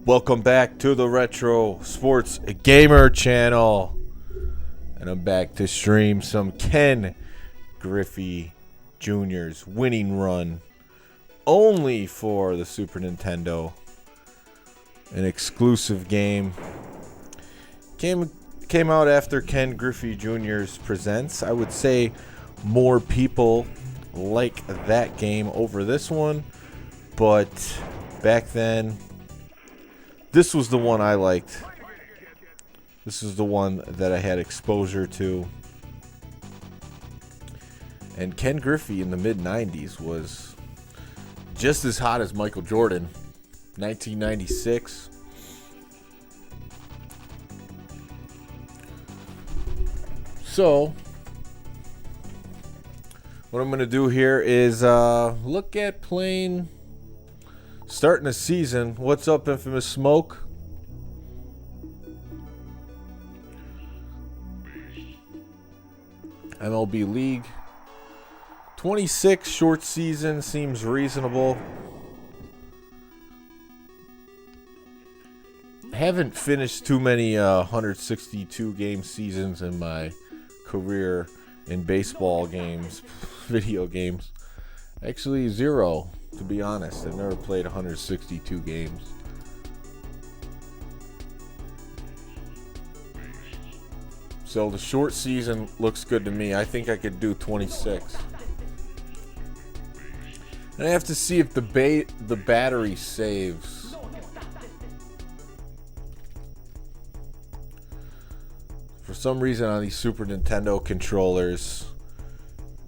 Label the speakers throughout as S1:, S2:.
S1: Welcome back to the Retro Sports Gamer channel. And I'm back to stream some Ken Griffey Jr.'s winning run only for the Super Nintendo. An exclusive game. Came out after Ken Griffey Jr.'s Presents. I would say more people like that game over this one, but back then this was the one I liked. This is the one that I had exposure to. And Ken Griffey in the mid-90s was just as hot as Michael Jordan. 1996. So, what I'm going to do here is look at playing... starting a season. What's up, Infamous Smoke? MLB League. 26 short season seems reasonable. Haven't finished too many 162 game seasons in my career in baseball games, video games. Actually, 0. To be honest, I've never played 162 games. So the short season looks good to me. I think I could do 26. And I have to see if the battery saves. For some reason on these Super Nintendo controllers,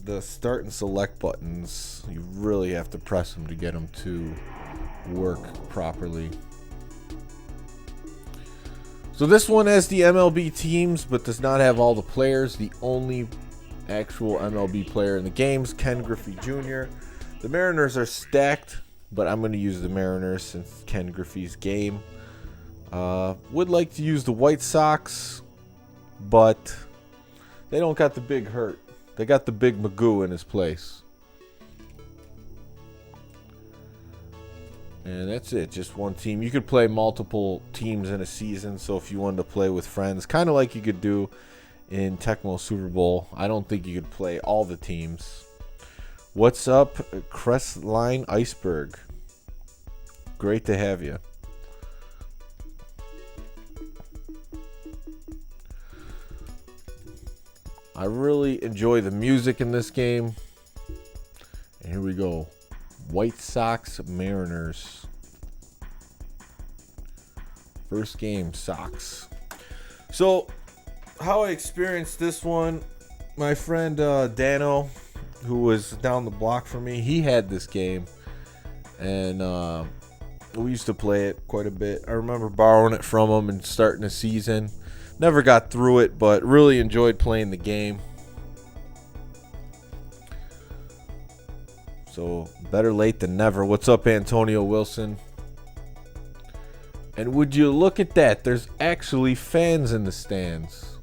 S1: the start and select buttons, you really have to press them to get them to work properly. So this one has the MLB teams, but does not have all the players. The only actual MLB player in the game is Ken Griffey Jr. The Mariners are stacked, but I'm going to use the Mariners since Ken Griffey's game. Would like to use the White Sox, but they don't got the big hurt. They got the big Magoo in his place. And that's it. Just one team. You could play multiple teams in a season. So if you wanted to play with friends, kind of like you could do in Tecmo Super Bowl, I don't think you could play all the teams. What's up, Crestline Iceberg? Great to have you. I really enjoy the music in this game. And here we go. White Sox Mariners. First game, Sox. So, how I experienced this one, my friend Dano, who was down the block from me, he had this game. And we used to play it quite a bit. I remember borrowing it from him and starting a season. Never got through it, but really enjoyed playing the game. So, better late than never. What's up, Antonio Wilson? And would you look at that? There's actually fans in the stands.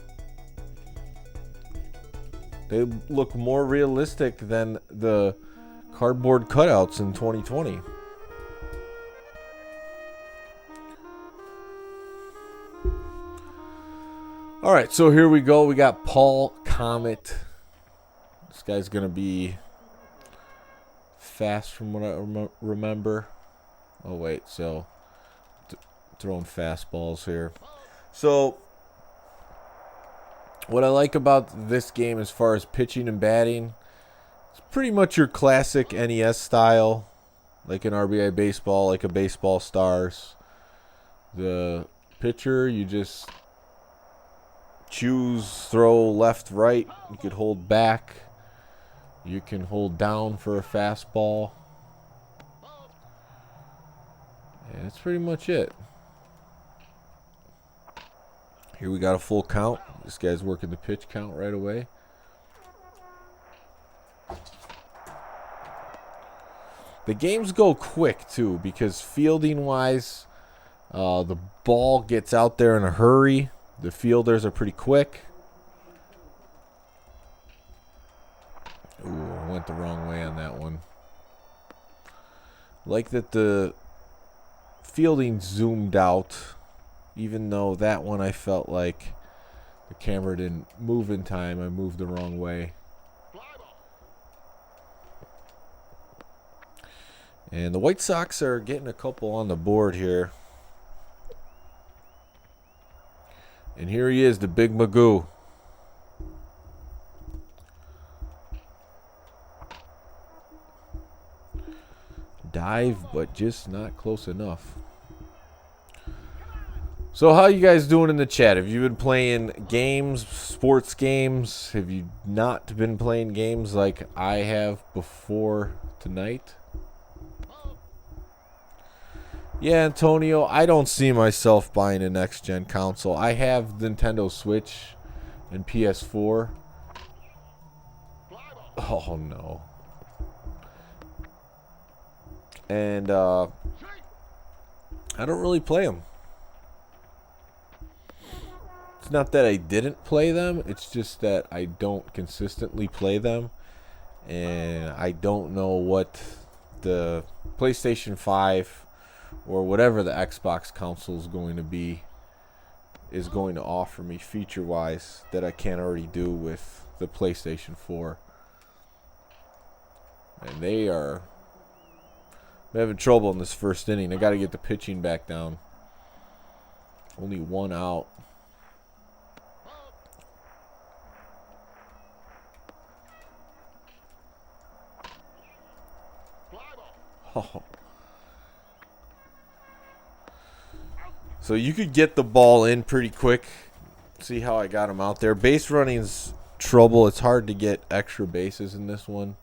S1: They look more realistic than the cardboard cutouts in 2020. All right, so here we go. We got Paul Comet. This guy's going to be fast from what I remember. Oh, wait. So, throwing fastballs here. So, what I like about this game as far as pitching and batting, it's pretty much your classic NES style. Like an RBI baseball, like a Baseball Stars. The pitcher, you just choose, throw left, right. You could hold back. You can hold down for a fastball. And that's pretty much it. Here we got a full count. This guy's working the pitch count right away. The games go quick too, because fielding wise, the ball gets out there in a hurry. The fielders are pretty quick. Ooh, I went the wrong way on that one. Like that the fielding zoomed out, even though that one I felt like the camera didn't move in time. I moved the wrong way. And the White Sox are getting a couple on the board here. And here he is, the big Magoo. Dive, but just not close enough. So how you guys doing in the chat? Have you been playing games, sports games? Have you not been playing games like I have before tonight? Yeah, Antonio, I don't see myself buying a next-gen console. I have Nintendo Switch and PS4. Oh, no. And I don't really play them. It's not that I didn't play them. It's just that I don't consistently play them. And I don't know what the PlayStation 5 or whatever the Xbox console is going to offer me feature-wise that I can't already do with the PlayStation 4. And they are having trouble in this first inning. I got to get the pitching back down. Only one out. Oh. So you could get the ball in pretty quick. See how I got him out there. Base running's trouble. It's hard to get extra bases in this one.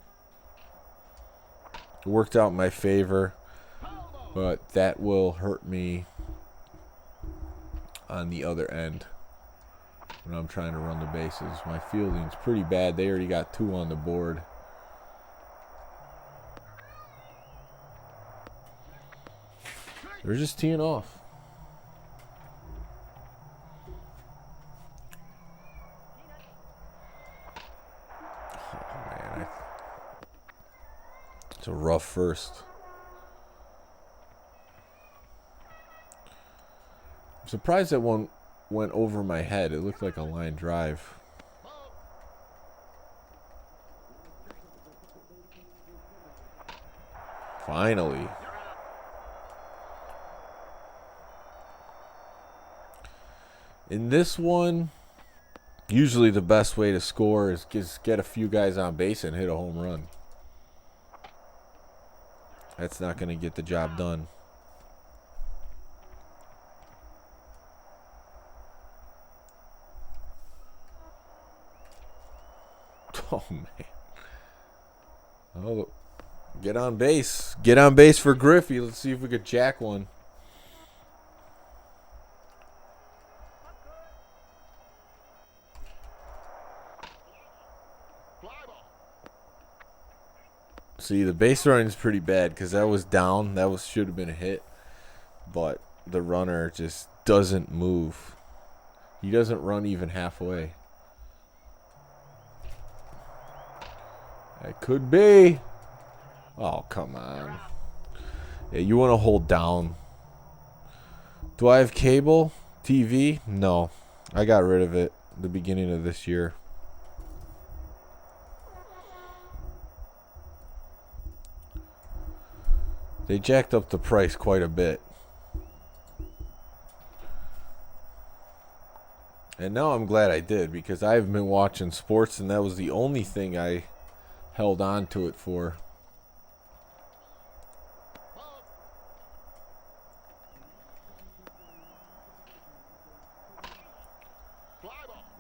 S1: It worked out in my favor, but that will hurt me on the other end when I'm trying to run the bases. My fielding's pretty bad. They already got 2 on the board. They're just teeing off. Oh, man. It's a rough first. I'm surprised that one went over my head. It looked like a line drive. Finally. In this one, usually the best way to score is just get a few guys on base and hit a home run. That's not going to get the job done. Oh, man. Oh, get on base. Get on base for Griffey. Let's see if we could jack one. See, the base running is pretty bad because that was down. That should have been a hit. But the runner just doesn't move. He doesn't run even halfway. That could be. Oh, come on. Yeah, you want to hold down. Do I have cable TV? No. I got rid of it at the beginning of this year. They jacked up the price quite a bit. And now I'm glad I did because I've been watching sports and that was the only thing I held on to it for.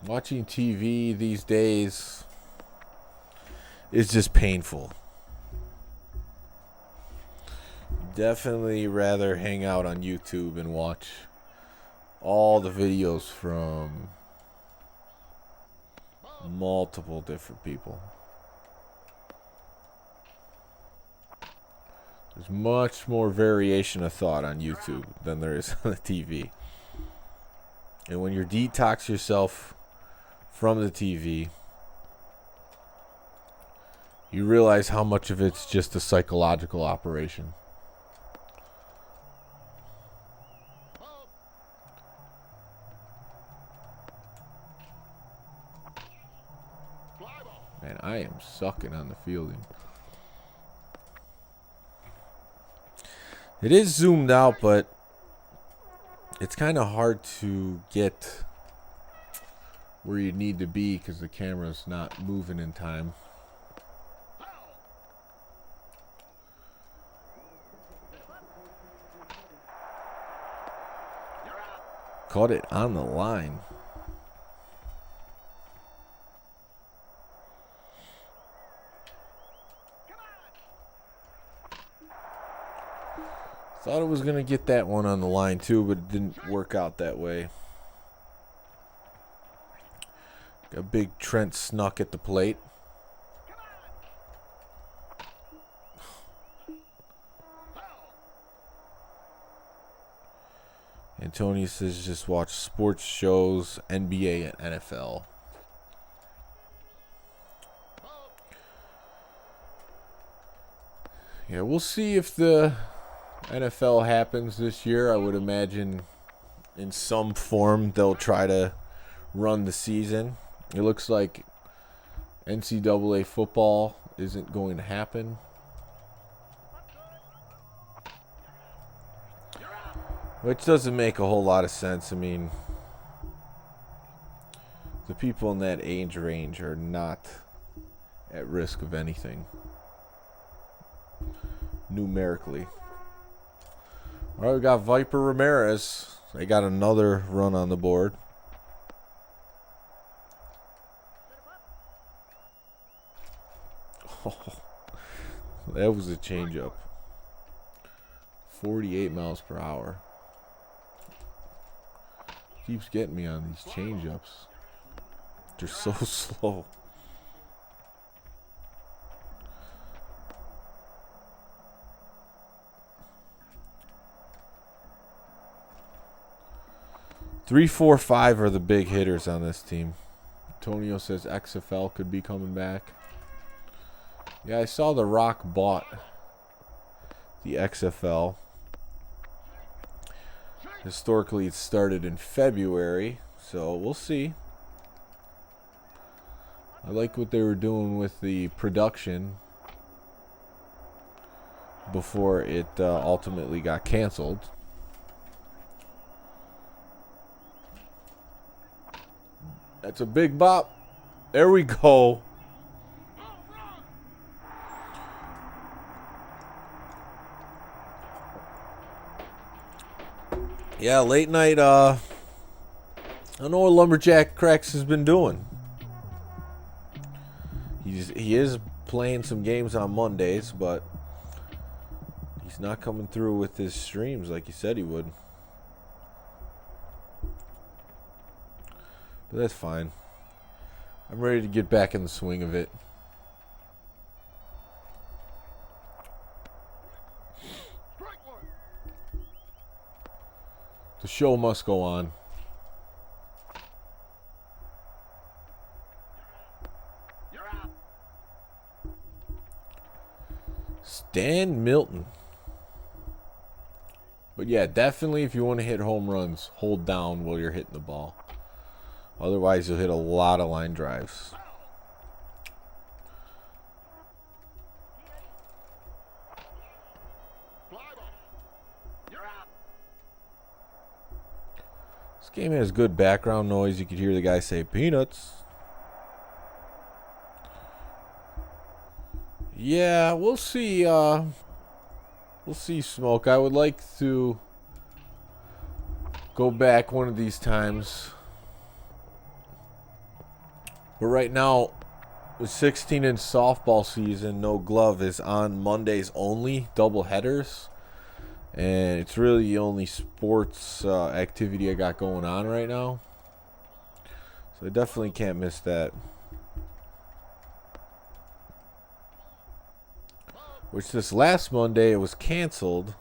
S1: Watching TV these days is just painful. Definitely rather hang out on YouTube and watch all the videos from multiple different people. There's much more variation of thought on YouTube than there is on the TV. And when you detox yourself from the TV, you realize how much of it's just a psychological operation. I am sucking on the fielding. It is zoomed out, but it's kind of hard to get where you need to be because the camera's not moving in time. Caught it on the line. Thought it was going to get that one on the line too, but it didn't work out that way. Got big Trent Snuck at the plate. Antonio says just watch sports shows, NBA and NFL. Yeah, we'll see if the NFL happens this year. I would imagine in some form they'll try to run the season. It looks like NCAA football isn't going to happen. Which doesn't make a whole lot of sense. I mean, the people in that age range are not at risk of anything numerically. All right, we got Viper Ramirez. They got another run on the board. Oh, that was a changeup. 48 miles per hour. Keeps getting me on these changeups. They're so slow. Three, 4, 5 are the big hitters on this team. Antonio says XFL could be coming back. Yeah, I saw The Rock bought the XFL. Historically, it started in February, so we'll see. I like what they were doing with the production before it ultimately got canceled. That's a big bop. There we go. Yeah, late night, I don't know what Lumberjack Cracks has been doing. He is playing some games on Mondays, but he's not coming through with his streams like he said he would. But that's fine. I'm ready to get back in the swing of it. The show must go on. Stan Milton. But yeah, definitely if you want to hit home runs, hold down while you're hitting the ball. Otherwise, you'll hit a lot of line drives. This game has good background noise. You could hear the guy say peanuts. Yeah, we'll see. We'll see, Smoke. I would like to go back one of these times. But right now, the 16-inch softball season, no glove, is on Mondays only, double headers. And it's really the only sports activity I got going on right now. So I definitely can't miss that. Which this last Monday, it was canceled.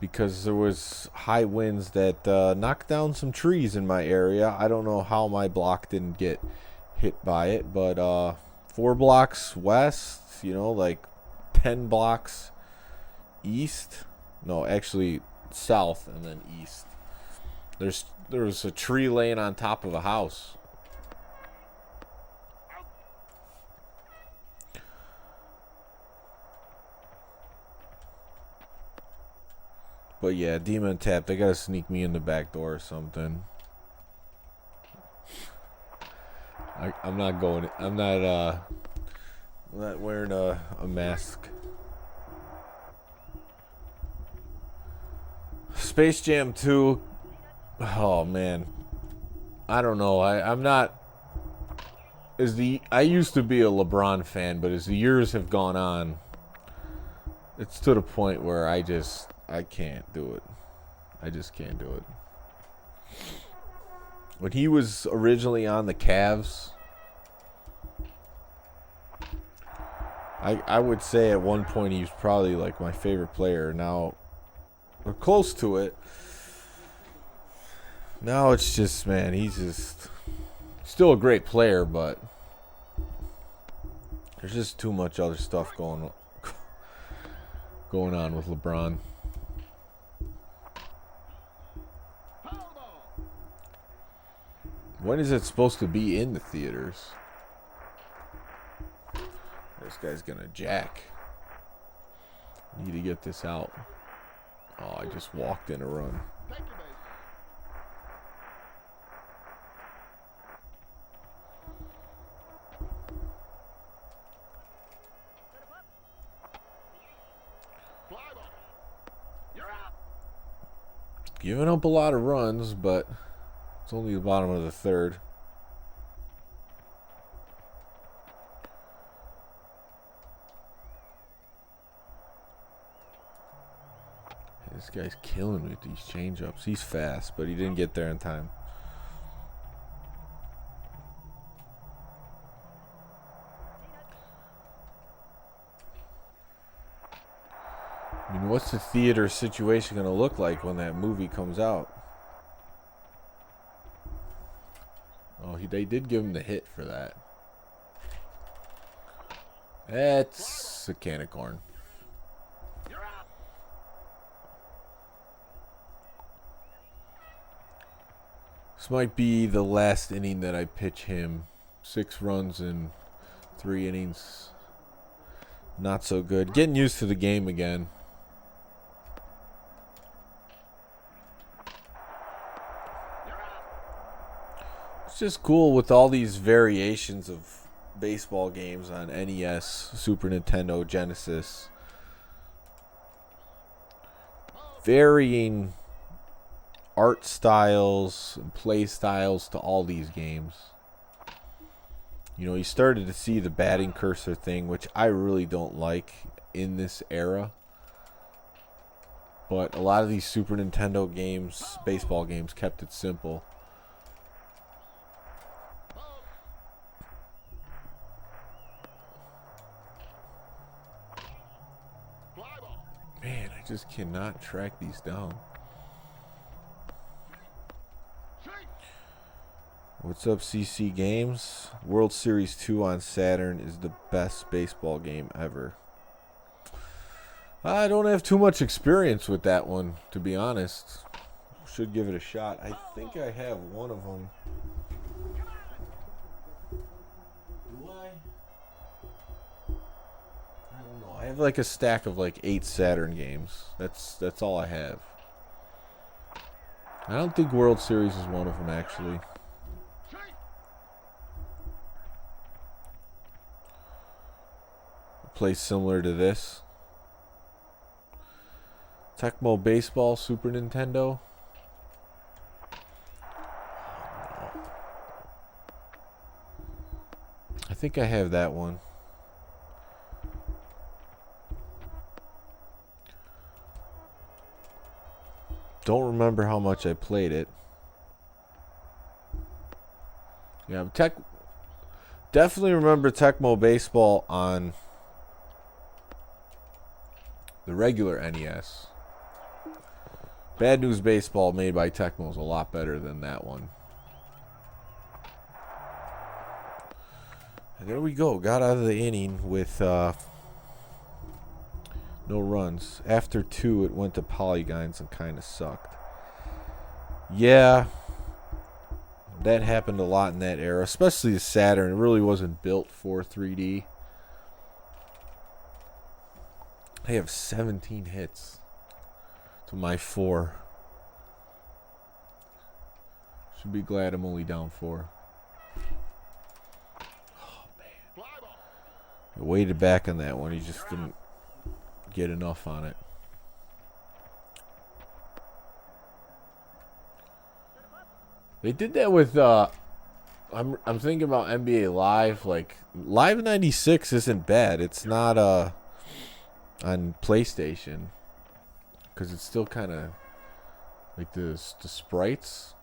S1: Because there was high winds that knocked down some trees in my area. I don't know how my block didn't get hit by it, but 4 blocks west, you know, like 10 blocks east. No, actually south and then east. There was a tree laying on top of a house. But yeah, demon tap. They gotta sneak me in the back door or something. I'm not going. I'm not wearing a mask. Space Jam 2. Oh man, I don't know. I'm not. I used to be a LeBron fan, but as the years have gone on, it's to the point where I can't do it. I just can't do it. When he was originally on the Cavs, I would say at one point he was probably like my favorite player. Now we're close to it. Now it's just, man, he's just still a great player, but there's just too much other stuff going on with LeBron. When is it supposed to be in the theaters? This guy's gonna jack. Need to get this out. Oh, I just walked in a run. Giving up a lot of runs, but it's only the bottom of the third. This guy's killing me with these change-ups. He's fast, but he didn't get there in time. I mean, what's the theater situation going to look like when that movie comes out? Oh, they did give him the hit for that. That's a can of corn. This might be the last inning that I pitch him. 6 runs in 3 innings. Not so good. Getting used to the game again. It's just cool with all these variations of baseball games on NES, Super Nintendo, Genesis. Varying art styles and play styles to all these games. You know, you started to see the batting cursor thing, which I really don't like in this era. But a lot of these Super Nintendo games, baseball games, kept it simple. Man, I just cannot track these down. What's up, CC Games? World Series 2 on Saturn is the best baseball game ever. I don't have too much experience with that one, to be honest. Should give it a shot. I think I have one of them. Do I? I don't know. I have like a stack of like 8 Saturn games. That's all I have. I don't think World Series is one of them, actually. Play similar to this. Tecmo Baseball, Super Nintendo. I think I have that one. Don't remember how much I played it. Yeah, definitely remember Tecmo Baseball on the regular NES. Bad News Baseball made by Tecmo is a lot better than that one. And there we go. Got out of the inning with no runs. After 2, it went to polygons and kind of sucked. Yeah, that happened a lot in that era, especially the Saturn. It really wasn't built for 3D. I have 17 hits to my 4. Should be glad I'm only down 4. Oh, man. I waited back on that one. He just didn't get enough on it. They did that with I'm thinking about NBA Live. Like Live 96 isn't bad. It's not on PlayStation because it's still kind of like the sprites.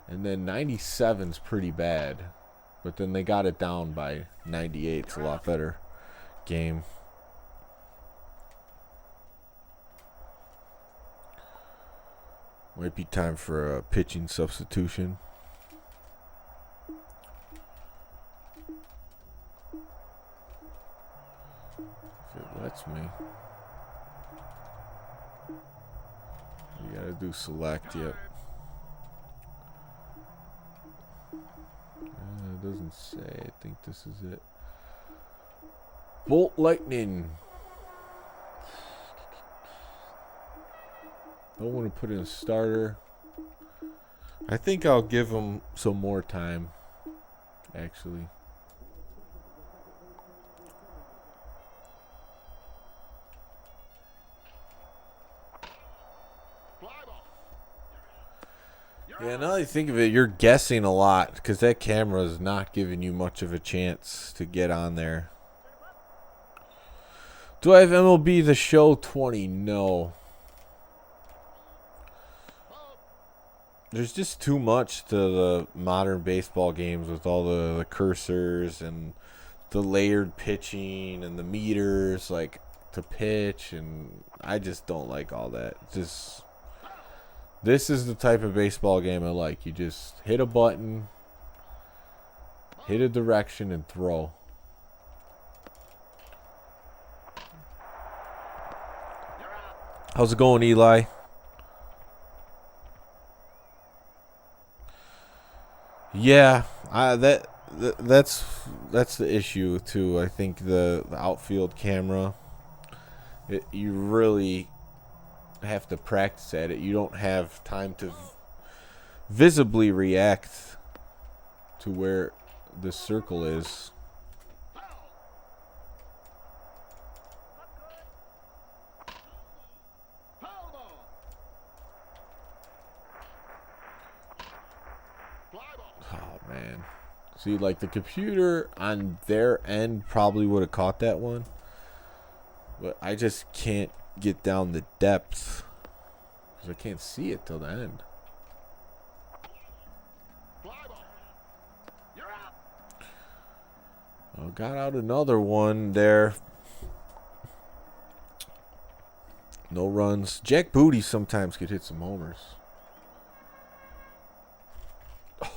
S1: And then 97's pretty bad, but then they got it down by 98. It's a lot better game. Might be time for a pitching substitution. If it lets me. You gotta do select yet. It doesn't say. I think this is it. Bolt Lightning. Don't want to put in a starter. I think I'll give him some more time, actually. Yeah, now that you think of it, you're guessing a lot because that camera is not giving you much of a chance to get on there. Do I have MLB The Show 20? No. There's just too much to the modern baseball games with all the cursors and the layered pitching and the meters like to pitch, and I just don't like all that. Just this is the type of baseball game I like. You just hit a button, hit a direction, and throw. How's it going, Eli? Yeah, that's the issue too. I think the outfield camera, you really have to practice at it. You don't have time to visibly react to where the circle is. Oh, man. See, like the computer on their end probably would have caught that one. But I just can't get down the depth because I can't see it till the end. Oh, got out another one there. No runs. Jack Booty sometimes could hit some homers.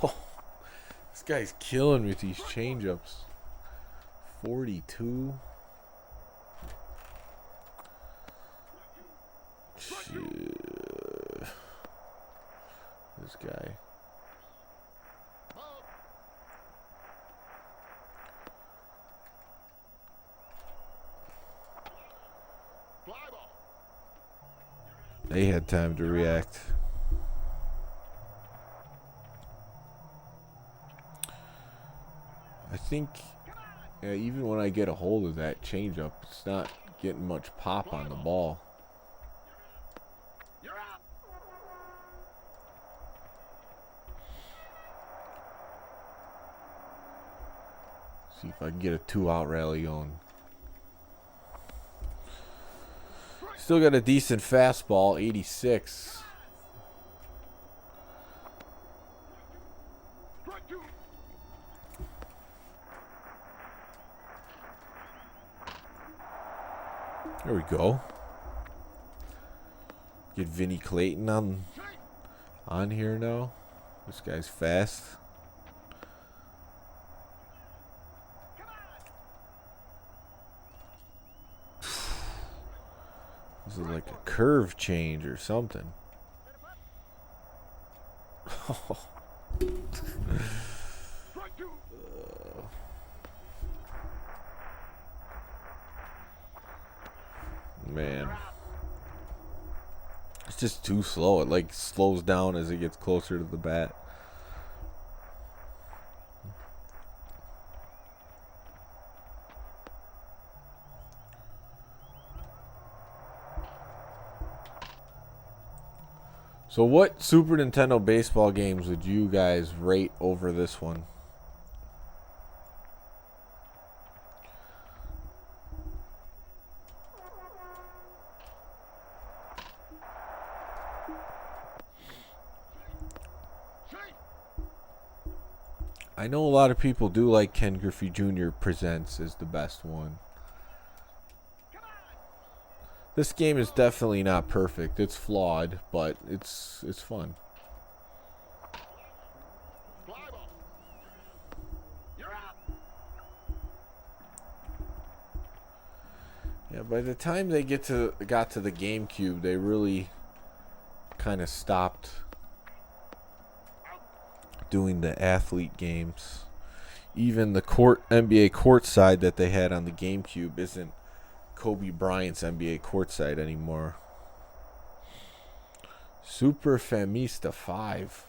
S1: Oh, this guy's killing me with these changeups. 42. This guy. They had time to react. I think even when I get a hold of that changeup, it's not getting much pop on the ball. See if I can get a 2-out rally going. Still got a decent fastball, 86. There we go. Get Vinny Clayton on here now. This guy's fast. This is like a curve change or something. Man. It's just too slow. It like slows down as it gets closer to the bat. So what Super Nintendo baseball games would you guys rate over this one? I know a lot of people do like Ken Griffey Jr. Presents as the best one. This game is definitely not perfect. It's flawed, but it's fun. Yeah, by the time they got to the GameCube, they really kind of stopped doing the athlete games. Even the NBA courtside that they had on the GameCube isn't Kobe Bryant's NBA courtside anymore. Super Famista 5.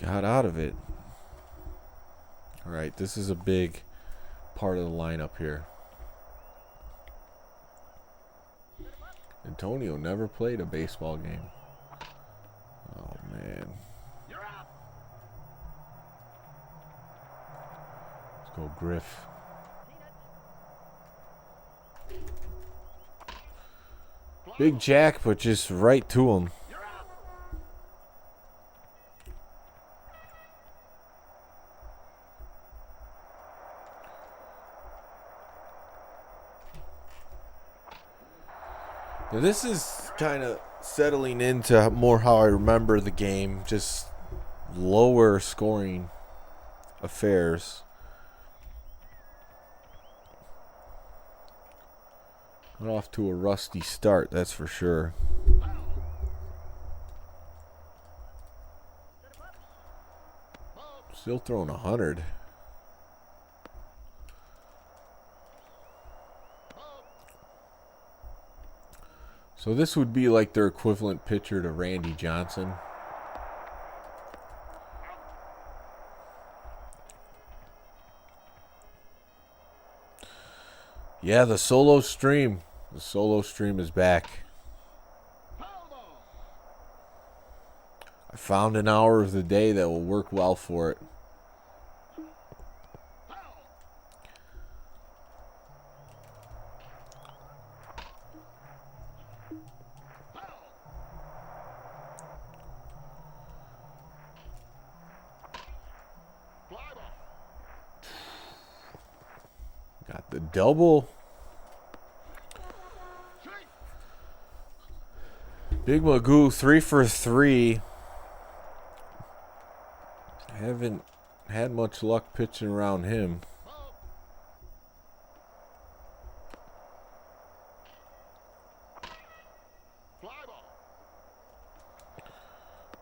S1: Got out of it. Alright, this is a big part of the lineup here. Antonio never played a baseball game. Oh, man. Let's go, Griff. Big jack, but just right to him. Now this is kind of settling into more how I remember the game. Just lower scoring affairs. Went off to a rusty start, that's for sure. Still throwing 100. So this would be like their equivalent pitcher to Randy Johnson. Yeah, the solo stream. The solo stream is back. I found an hour of the day that will work well for it. Got the double. Big Magoo, 3 for 3. Haven't had much luck pitching around him.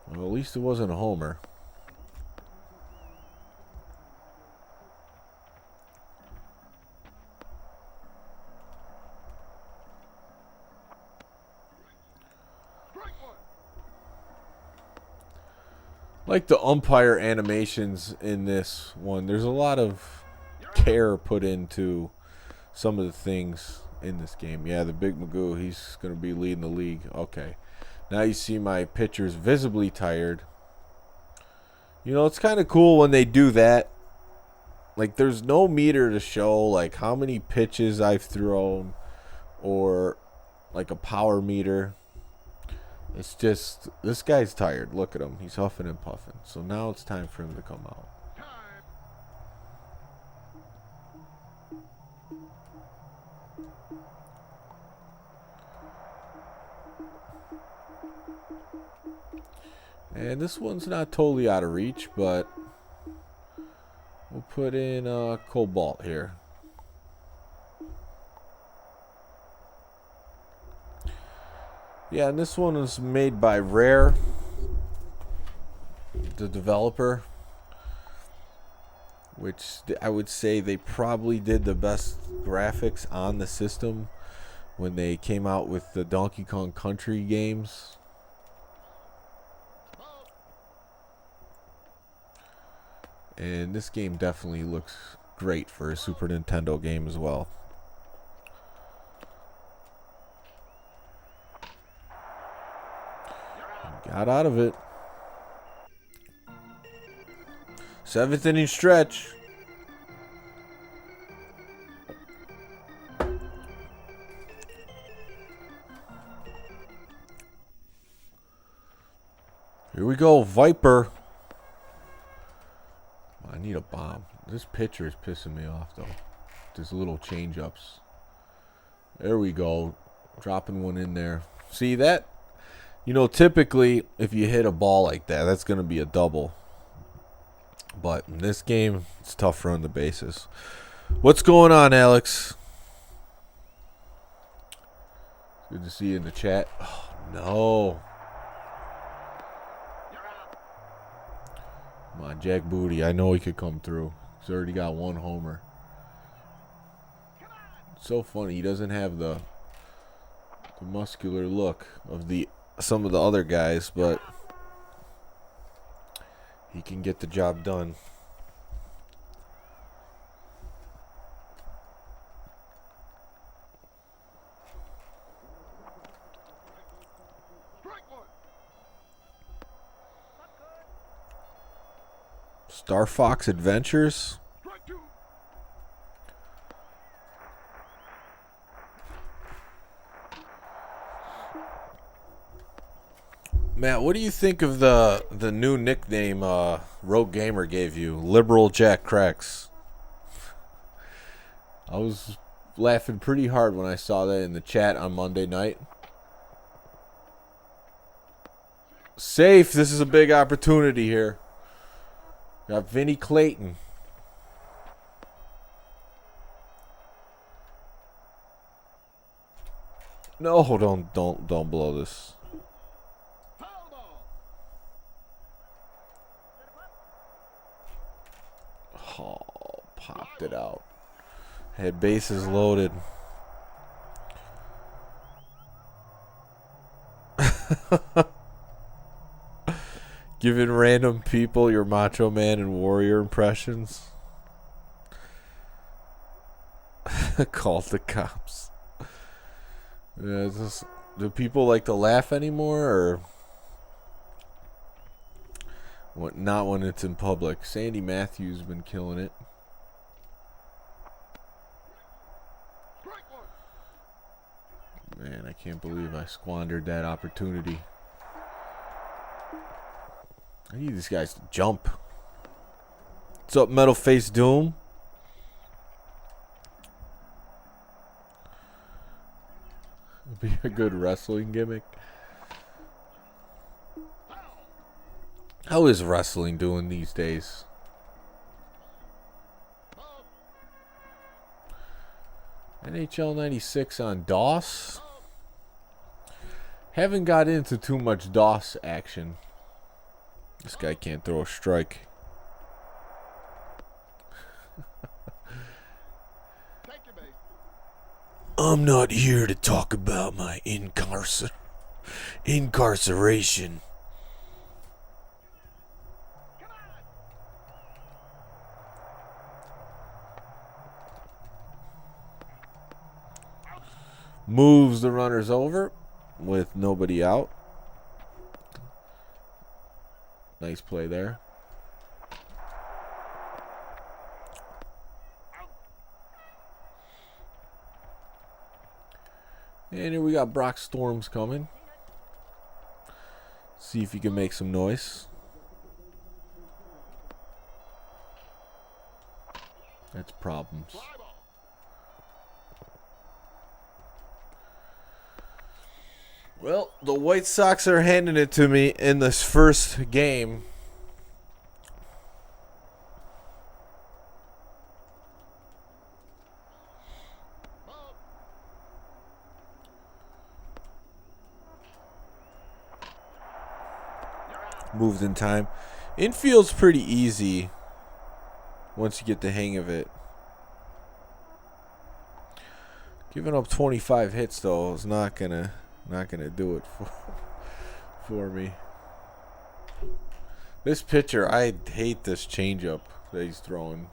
S1: Well, at least it wasn't a homer. Like the umpire animations in this one, there's a lot of care put into some of the things in this game. Yeah, the Big Magoo, he's going to be leading the league. Okay. Now you see my pitcher's visibly tired. You know, it's kind of cool when they do that. Like, there's no meter to show, like, how many pitches I've thrown or, like, a power meter. It's just, this guy's tired. Look at him. He's huffing and puffing. So now it's time for him to come out. And this one's not totally out of reach, but we'll put in Cobalt here. Yeah, and this one was made by Rare, the developer, which I would say they probably did the best graphics on the system when they came out with the Donkey Kong Country games. And this game definitely looks great for a Super Nintendo game as well. Got out of it. 7th inning stretch. Here we go, Viper. I need a bomb. This pitcher is pissing me off, though. Just little change-ups. There we go. Dropping one in there. See that? You know, typically, if you hit a ball like that, that's going to be a double. But in this game, it's tough to run the bases. What's going on, Alex? Good to see you in the chat. Oh, no. Come on, Jack Booty. I know he could come through. He's already got one homer. It's so funny. He doesn't have the muscular look of some of the other guys, but he can get the job done. Star Fox Adventures. Matt, what do you think of the new nickname Rogue Gamer gave you, Liberal Jack Cracks? I was laughing pretty hard when I saw that in the chat on Monday night. Safe, this is a big opportunity here. Got Vinny Clayton. No, don't blow this. Oh, popped it out. Had bases loaded. Giving random people your Macho Man and Warrior impressions. Called the cops. Yeah, do people like to laugh anymore, or what? Not when it's in public. Sandy Matthews been killing it. Man, I can't believe I squandered that opportunity. I need these guys to jump. What's up, Metal Face Doom? It'd be a good wrestling gimmick. How is wrestling doing these days? NHL 96 on DOS. Haven't got into too much DOS action. This guy can't throw a strike. I'm not here to talk about my incarceration. Moves the runners over with nobody out. Nice play there. And here we got Brock Storms coming. See if he can make some noise. That's problems. Well, the White Sox are handing it to me in this first game. moved in time. Infield's pretty easy once you get the hang of it. Giving up 25 hits though is not gonna do it for me. This pitcher, I hate this changeup that he's throwing.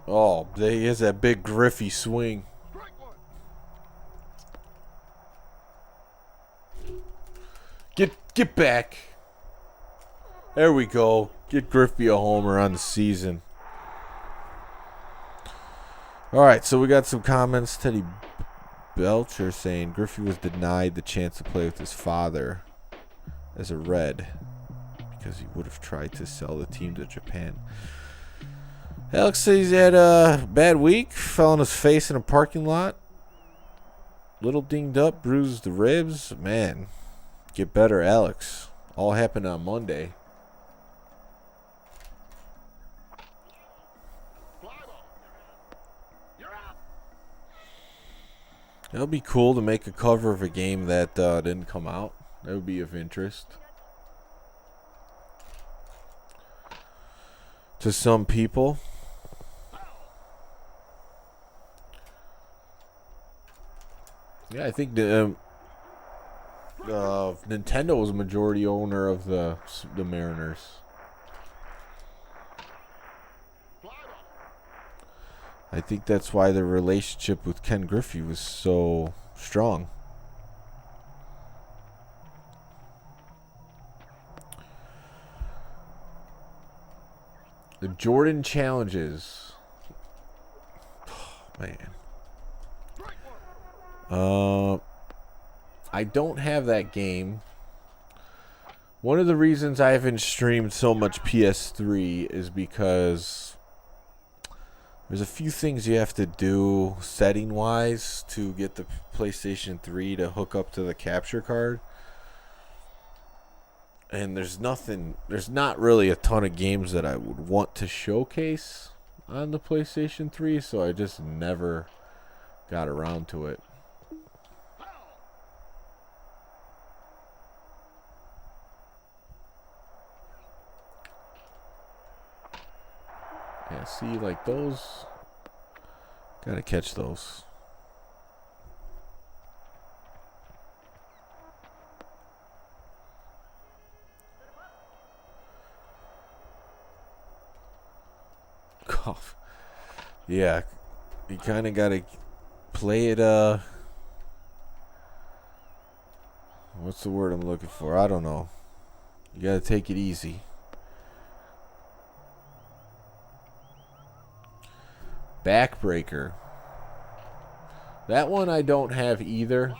S1: Oh, there he is, that big Griffey swing. Get back. There we go. Get Griffey a homer on the season. All right, so we got some comments. Teddy Belcher saying Griffey was denied the chance to play with his father as a Red because he would have tried to sell the team to Japan. Alex says he's had a bad week. Fell on his face in a parking lot. Little dinged up, bruised the ribs. Man, get better, Alex. All happened on Monday. It would be cool to make a cover of a game that didn't come out. That would be of interest to some people. Yeah, I think the Nintendo was a majority owner of the Mariners. I think that's why the relationship with Ken Griffey was so strong. The Jordan Challenges. Oh, man. I don't have that game. One of the reasons I haven't streamed so much PS3 is because there's a few things you have to do setting-wise to get the PlayStation 3 to hook up to the capture card. And there's not really a ton of games that I would want to showcase on the PlayStation 3, so I just never got around to it. Yeah, see, like those, gotta catch those. Cough. Yeah, you kind of gotta play it, what's the word I'm looking for? I don't know. You gotta take it easy. Backbreaker. That one I don't have either.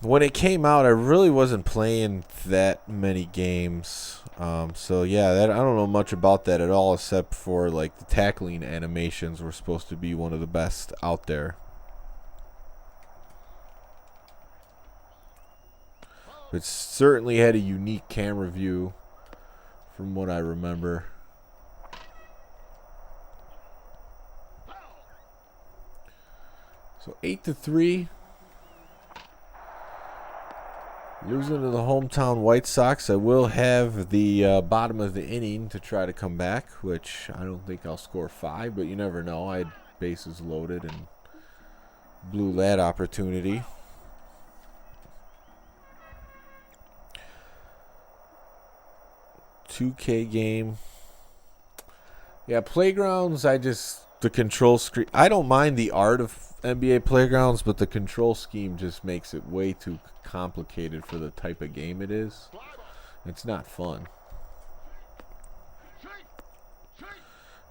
S1: When it came out, I really wasn't playing that many games. So yeah, I don't know much about that at all, except for like the tackling animations were supposed to be one of the best out there. It certainly had a unique camera view from what I remember. So 8-3. Losing to the hometown White Sox. I will have the bottom of the inning to try to come back, which I don't think I'll score 5, but you never know. I had bases loaded and blew that opportunity. $2K game. Yeah, Playgrounds, the control screen. I don't mind the art of NBA Playgrounds, but the control scheme just makes it way too complicated for the type of game it is. It's not fun.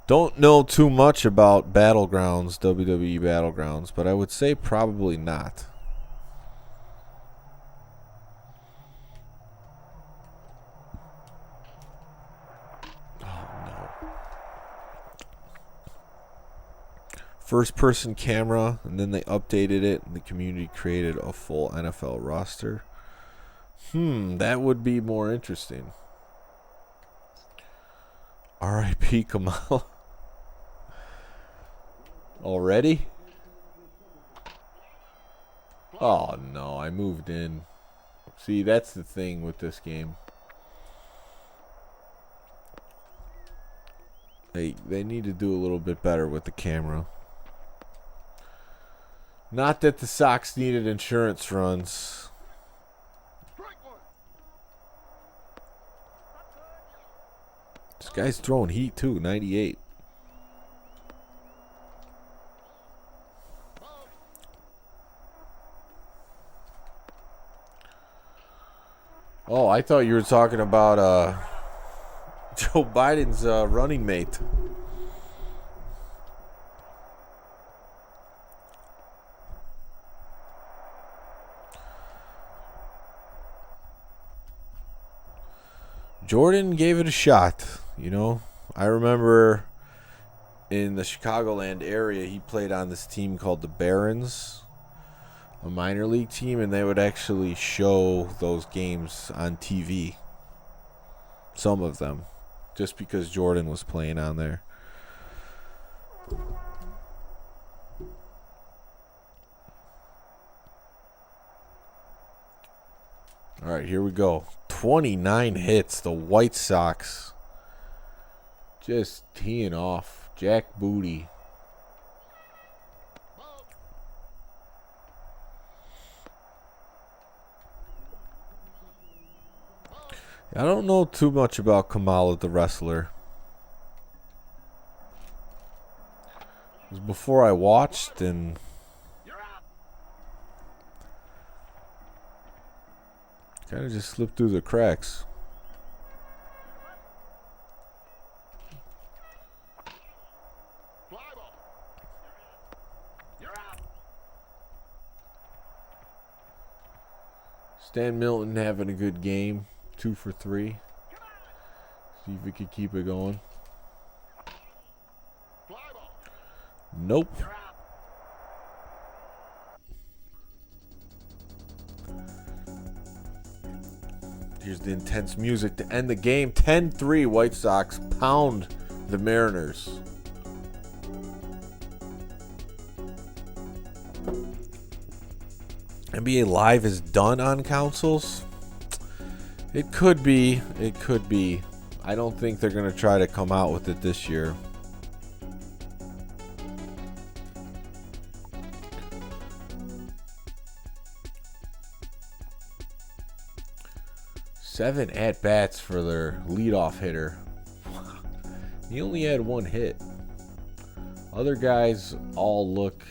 S1: Don't know too much about Battlegrounds, WWE Battlegrounds, but I would say probably not. First-person camera, and then they updated it, and the community created a full NFL roster. That would be more interesting. R.I.P. Kamala. Already? Oh no, I moved in. See, that's the thing with this game. They need to do a little bit better with the camera. Not that the Sox needed insurance runs. This guy's throwing heat too, 98. Oh, I thought you were talking about Joe Biden's running mate. Jordan gave it a shot, you know. I remember in the Chicagoland area, he played on this team called the Barons, a minor league team, and they would actually show those games on TV. Some of them, just because Jordan was playing on there. All right, here we go. 29 hits. The White Sox just teeing off. Jack Booty. I don't know too much about Kamala the wrestler. It was before I watched and kind of just slipped through the cracks. Stan Milton having a good game. 2 for 3. See if we could keep it going. Nope. Here's the intense music to end the game. 10-3 White Sox pound the Mariners. NBA Live is done on consoles. It could be. It could be. I don't think they're going to try to come out with it this year. Seven at-bats for their leadoff hitter. He only had 1 hit. Other guys all look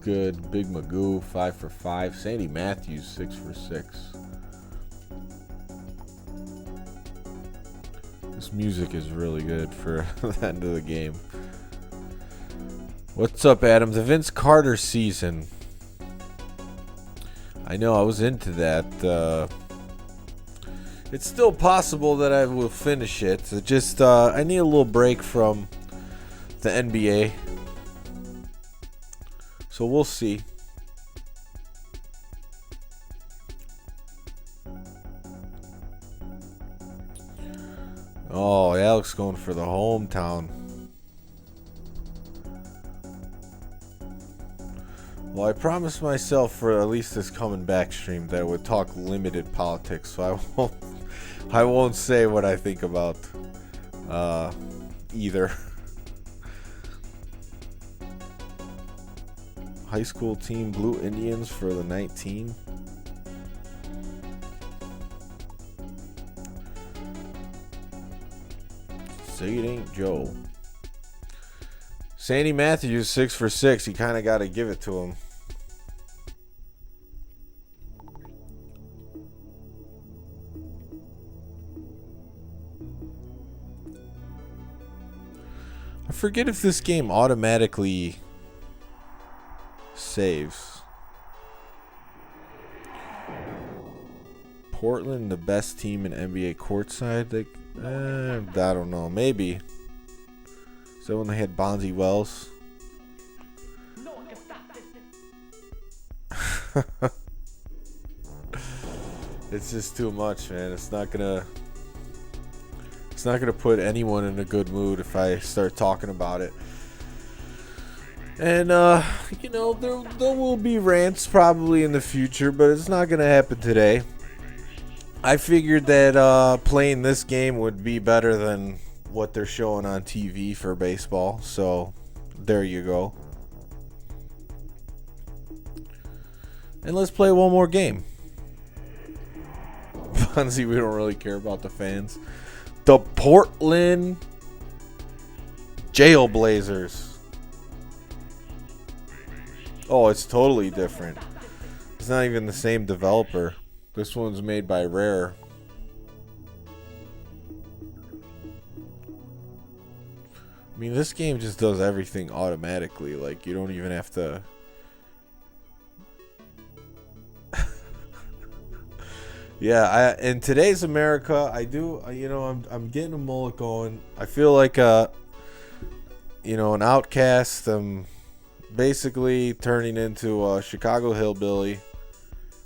S1: good. Big Magoo, 5 for 5. Sandy Matthews, 6 for 6. This music is really good for the end of the game. What's up, Adam? The Vince Carter season. I know, I was into that. It's still possible that I will finish it. It just, I need a little break from the NBA. So we'll see. Oh, Alex going for the hometown. Well, I promised myself for at least this coming back stream that I would talk limited politics, so I won't say what I think about either. High school team Blue Indians for the 19. Say it ain't Joe. Sandy Matthews, 6 for 6. You kind of got to give it to him. I forget if this game automatically saves. Portland, the best team in NBA courtside. I don't know. Maybe. Is that when they had Bonzi Wells? No one can stop this. It's just too much, man. It's not gonna put anyone in a good mood if I start talking about it. And you know, there will be rants probably in the future, but it's not gonna happen today. I figured that playing this game would be better than what they're showing on TV for baseball. So there you go. And let's play one more game. Fonzie, we don't really care about the fans. The Portland Jailblazers. Oh, it's totally different. It's not even the same developer. This one's made by Rare. I mean, this game just does everything automatically. Like, you don't even have to... Yeah, in today's America, I do, you know, I'm getting a mullet going. I feel like you know, an outcast. I'm basically turning into a Chicago hillbilly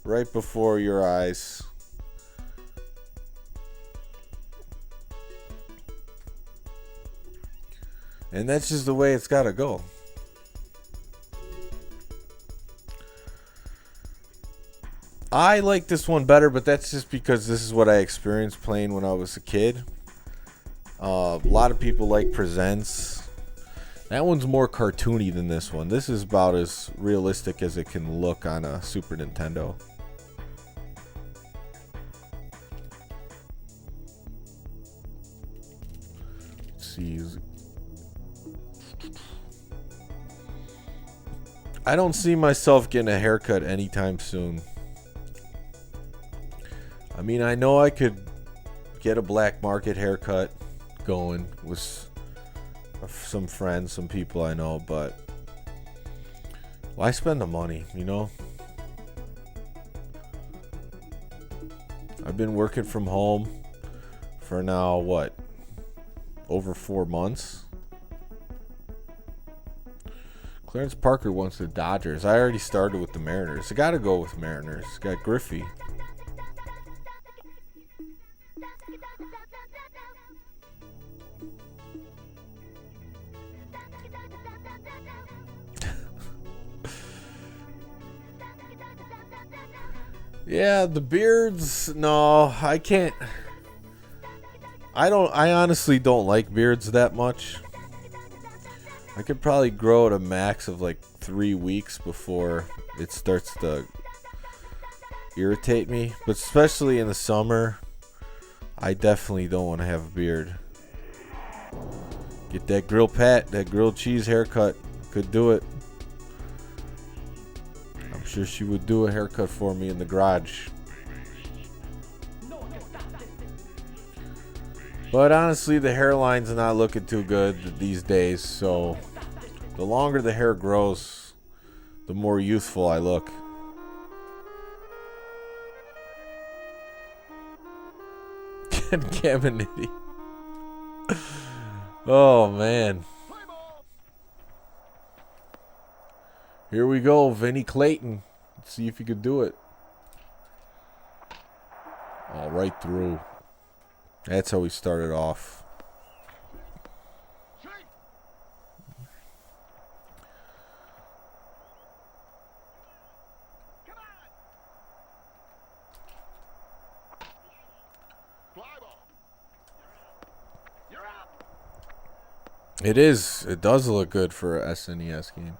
S1: right before your eyes. And that's just the way it's got to go. I like this one better, but that's just because this is what I experienced playing when I was a kid. A lot of people like Presents. That one's more cartoony than this one. This is about as realistic as it can look on a Super Nintendo. Let's see. I don't see myself getting a haircut anytime soon. I mean, I know I could get a black market haircut going with some friends, some people I know, but why spend the money, you know? I've been working from home for now, what, over 4 months? Clarence Parker wants the Dodgers. I already started with the Mariners. I gotta go with Mariners. Got Griffey. Yeah, the beards, no, I can't. I honestly don't like beards that much. I could probably grow at a max of like 3 weeks before it starts to irritate me. But especially in the summer, I definitely don't want to have a beard. Get that that grilled cheese haircut. Could do it. I'm sure she would do a haircut for me in the garage. But honestly, the hairline's not looking too good these days, so the longer the hair grows, the more youthful I look. Ken Caminiti. Oh, man. Here we go, Vinny Clayton. Let's see if he could do it. Oh, right through. That's how we started off. It is. It does look good for a SNES game.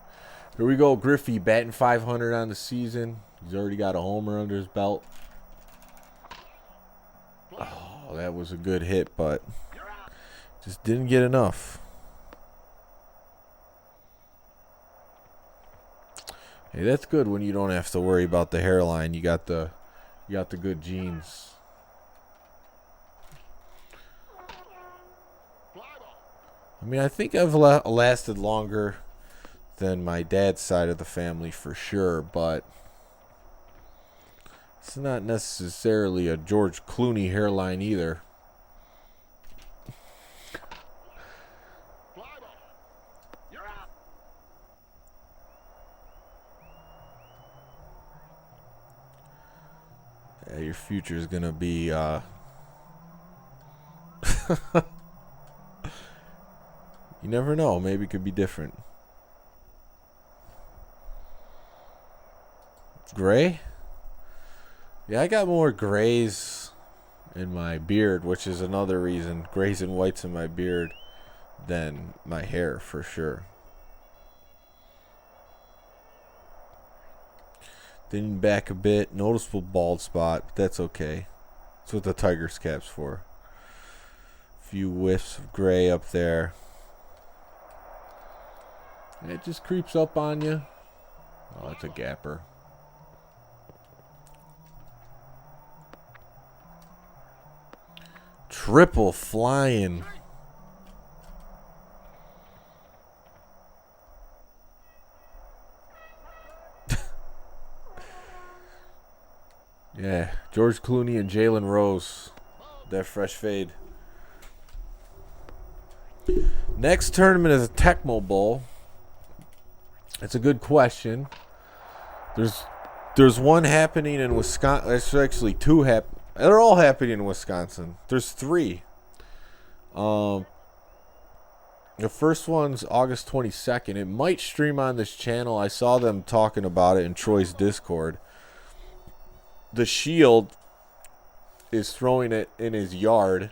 S1: Here we go. Griffey batting .500 on the season. He's already got a homer under his belt. Oh, that was a good hit, but just didn't get enough. Hey, that's good when you don't have to worry about the hairline. You got the good genes. I mean, I think I've lasted longer than my dad's side of the family for sure, but it's not necessarily a George Clooney hairline either. Yeah, your future is gonna be you never know, maybe it could be different. Gray? Yeah, I got more grays in my beard, which is another reason, grays and whites in my beard, than my hair for sure. Thinning back a bit, noticeable bald spot, but that's okay. That's what the tiger's cap's for. A few whiffs of gray up there. And it just creeps up on you. Oh, it's a gapper. Triple flying. Yeah, George Clooney and Jalen Rose. That fresh fade. Next tournament is a Tecmo Bowl. It's a good question. There's one happening in Wisconsin. There's actually two they're all happening in Wisconsin. There's three. The first one's August 22nd. It might stream on this channel. I saw them talking about it in Troy's Discord. The Shield is throwing it in his yard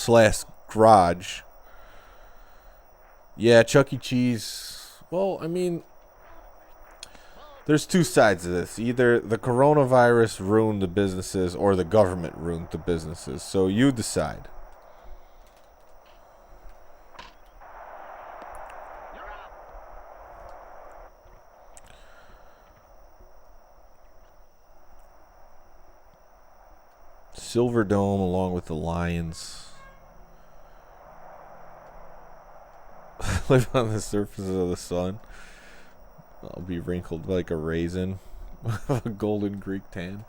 S1: / garage. Yeah, Chuck E. Cheese. Well, I mean, there's two sides of this. Either the coronavirus ruined the businesses or the government ruined the businesses. So you decide. Silver Dome along with the Lions. Live on the surface of the sun. I'll be wrinkled like a raisin. A golden Greek tan.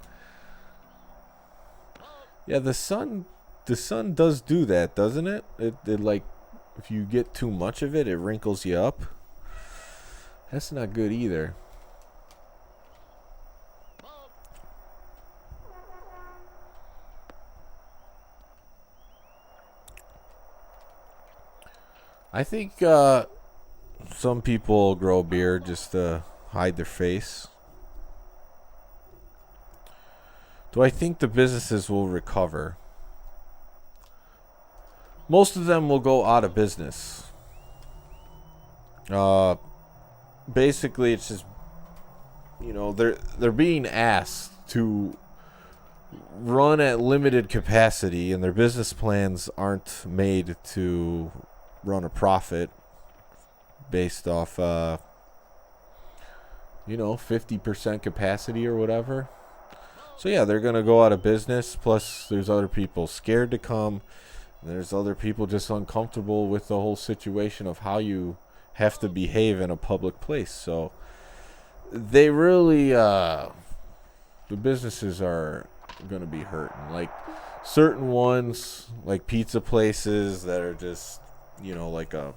S1: Yeah, the sun does do that, doesn't it? It like, if you get too much of it, it wrinkles you up. That's not good either. I think some people grow a beard just to hide their face. Do I think the businesses will recover? Most of them will go out of business. Basically, it's just, you know, they're being asked to run at limited capacity, and their business plans aren't made to run a profit based off 50% capacity or whatever. So yeah, they're gonna go out of business. Plus there's other people scared to come. There's other people just uncomfortable with the whole situation of how you have to behave in a public place. So they really the businesses are gonna be hurting. Like certain ones, like pizza places that are just, like a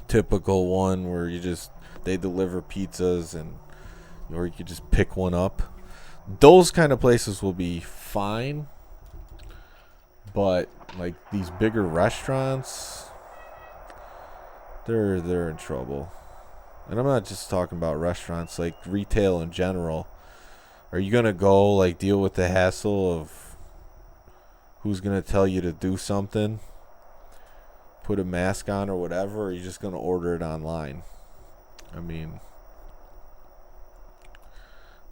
S1: typical one where they deliver pizzas or you could just pick one up. Those kind of places will be fine. But like these bigger restaurants, they're in trouble. And I'm not just talking about restaurants, like retail in general. Are you gonna go like deal with the hassle of who's gonna tell you to do something? Put a mask on or whatever, or are you just going to order it online? I mean,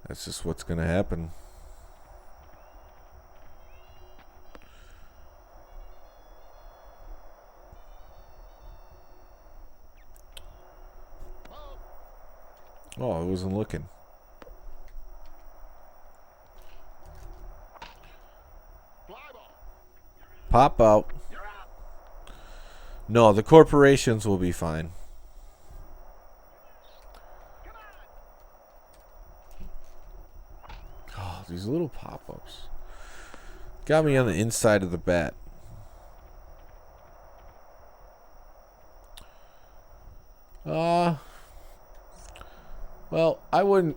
S1: that's just what's going to happen. Oh, I wasn't looking. Pop out. No, the corporations will be fine. Oh, these little pop-ups. Got me on the inside of the bat. Well, I wouldn't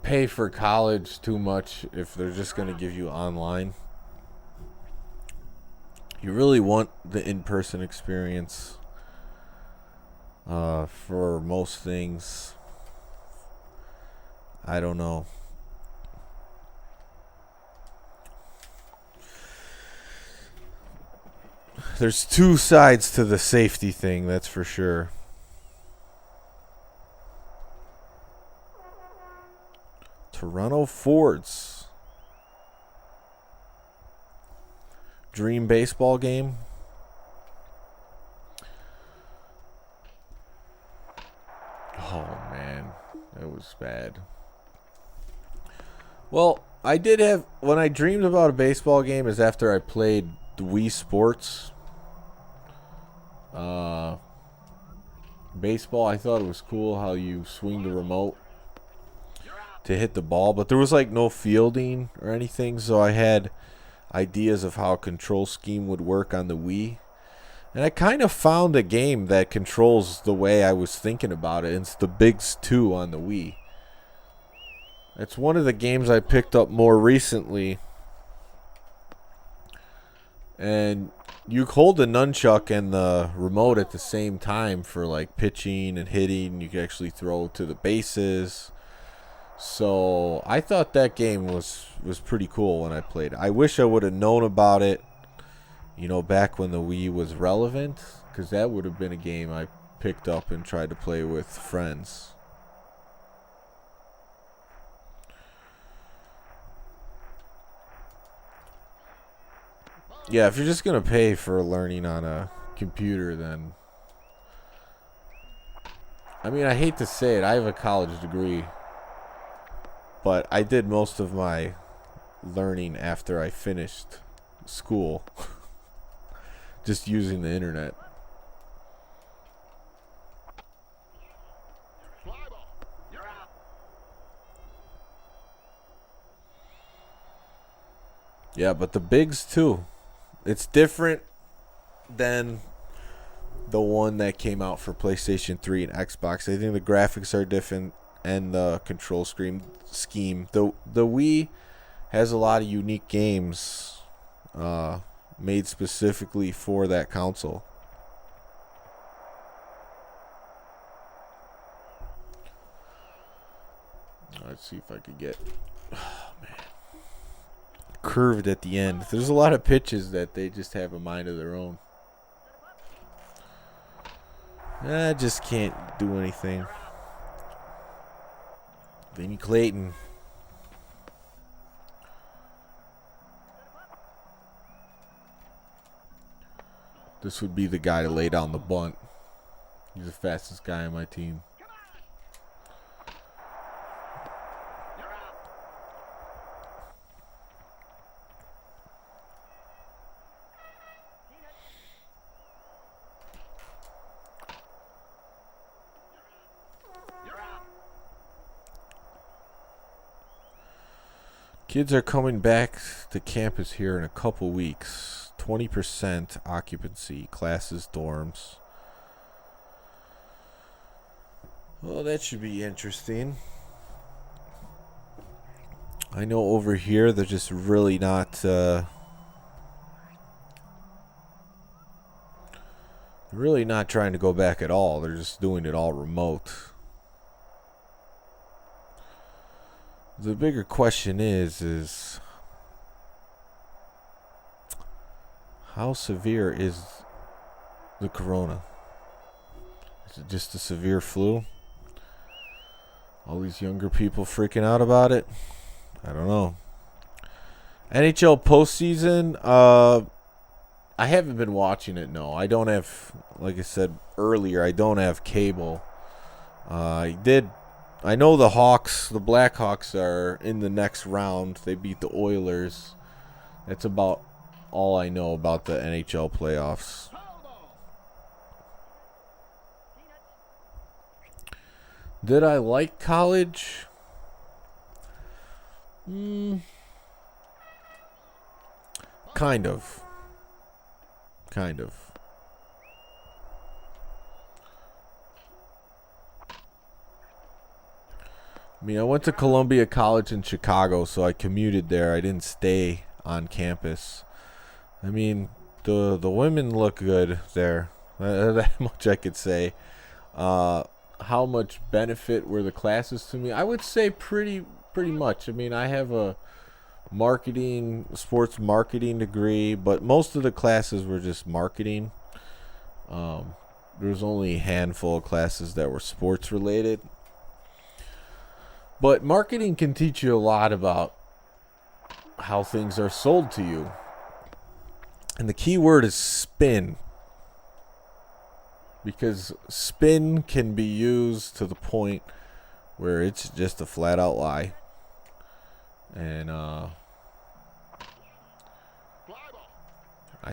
S1: pay for college too much if they're just going to give you online. You really want the in-person experience for most things. I don't know. There's two sides to the safety thing, that's for sure. Toronto Fords. Dream baseball game. Oh, man. That was bad. Well, I did have... When I dreamed about a baseball game is after I played the Wii Sports. Baseball, I thought it was cool how you swing the remote to hit the ball. But there was, like, no fielding or anything. So I had ideas of how a control scheme would work on the Wii. And I kind of found a game that controls the way I was thinking about it. It's the Bigs 2 on the Wii. It's one of the games I picked up more recently. And you hold the nunchuck and the remote at the same time for like pitching and hitting. You can actually throw to the bases. So I thought that game was pretty cool when I played it. I wish I would have known about it, you know, back when the Wii was relevant, because that would have been a game I picked up and tried to play with friends. Yeah, if you're just going to pay for learning on a computer, then... I mean, I hate to say it, I have a college degree. But I did most of my learning after I finished school. Just using the internet. Yeah, but the Bigs too. It's different than the one that came out for PlayStation 3 and Xbox. I think the graphics are different and the control scheme. The Wii has a lot of unique games made specifically for that console. Let's see if I could get... Oh, man. Curved at the end. There's a lot of pitches that they just have a mind of their own. I just can't do anything. Vinny Clayton. This would be the guy to lay down the bunt. He's the fastest guy on my team. Kids are coming back to campus here in a couple weeks. 20% occupancy, classes, dorms. Well, that should be interesting. I know over here they're just really not trying to go back at all. They're just doing it all remote. The bigger question is how severe is the corona? Is it just a severe flu? All these younger people freaking out about it? I don't know. NHL postseason, I haven't been watching it, no. I don't have, like I said earlier, I don't have cable. I know the Hawks, the Blackhawks are in the next round. They beat the Oilers. That's about all I know about the NHL playoffs. Did I like college? Kind of. I mean, I went to Columbia College in Chicago, so I commuted there. I didn't stay on campus. I mean, the women look good there. That much I could say. How much benefit were the classes to me? I would say pretty much. I mean, I have a sports marketing degree, but most of the classes were just marketing. There was only a handful of classes that were sports related. But marketing can teach you a lot about how things are sold to you. And the key word is spin. Because spin can be used to the point where it's just a flat out lie. And I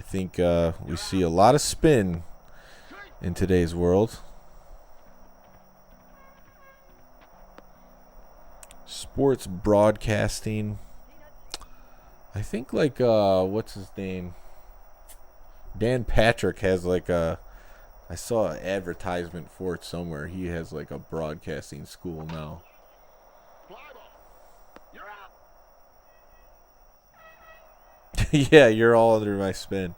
S1: think we see a lot of spin in today's world. Sports broadcasting. I think like what's his name? Dan Patrick has like I saw an advertisement for it somewhere. He has like a broadcasting school now. Yeah, you're all under my spin.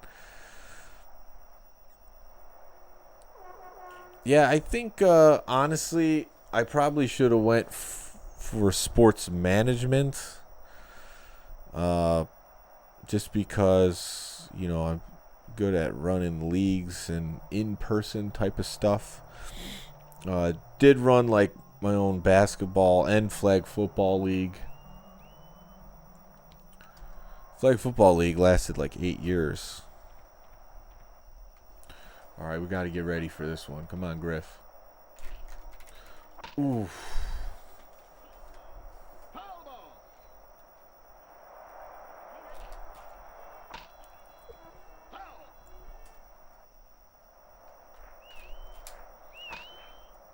S1: Yeah, I think honestly, I probably should have went for sports management. Just because I'm good at running leagues and in-person type of stuff. Did run like my own basketball and flag football league. Flag football league lasted like 8 years. All right, we got to get ready for this one. Come on, Griff. Oof.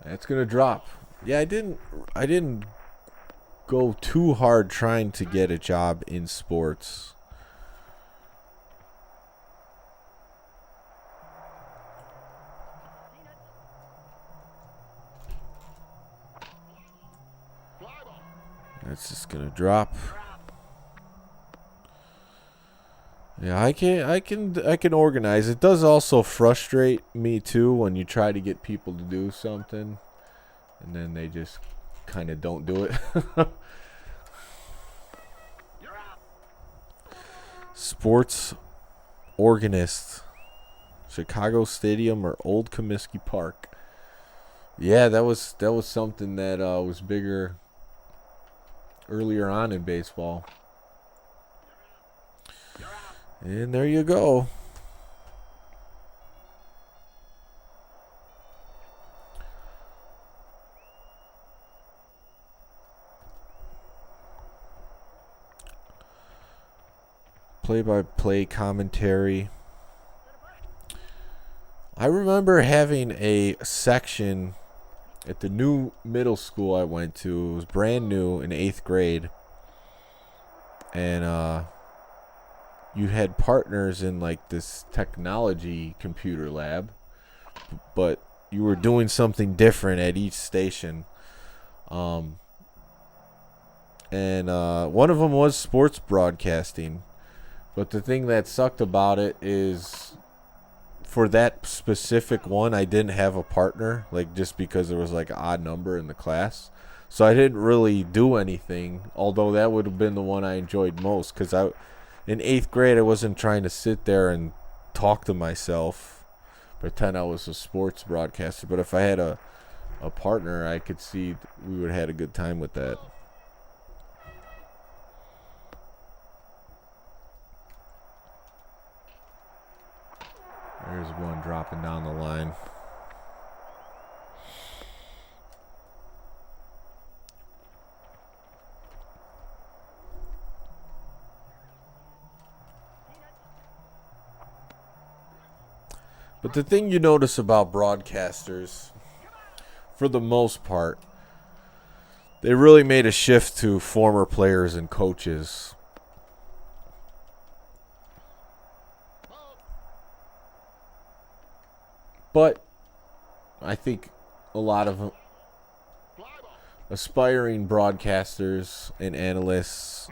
S1: That's gonna drop. Yeah, I didn't go too hard trying to get a job in sports. That's just gonna drop. Yeah, I can organize. It does also frustrate me too when you try to get people to do something and then they just kind of don't do it. Sports organist, Chicago Stadium or Old Comiskey Park. Yeah, that was something that was bigger earlier on in baseball. And there you go. Play-by-play commentary. I remember having a section at the new middle school I went to. It was brand new in 8th grade. And you had partners in like this technology computer lab, but you were doing something different at each station. And one of them was sports broadcasting. But the thing that sucked about it is for that specific one, I didn't have a partner, like just because there was like an odd number in the class. So I didn't really do anything, although that would have been the one I enjoyed most because in 8th grade, I wasn't trying to sit there and talk to myself, pretend I was a sports broadcaster. But if I had a partner, I could see we would have had a good time with that. There's one dropping down the line. But the thing you notice about broadcasters, for the most part, they really made a shift to former players and coaches. But I think a lot of aspiring broadcasters and analysts,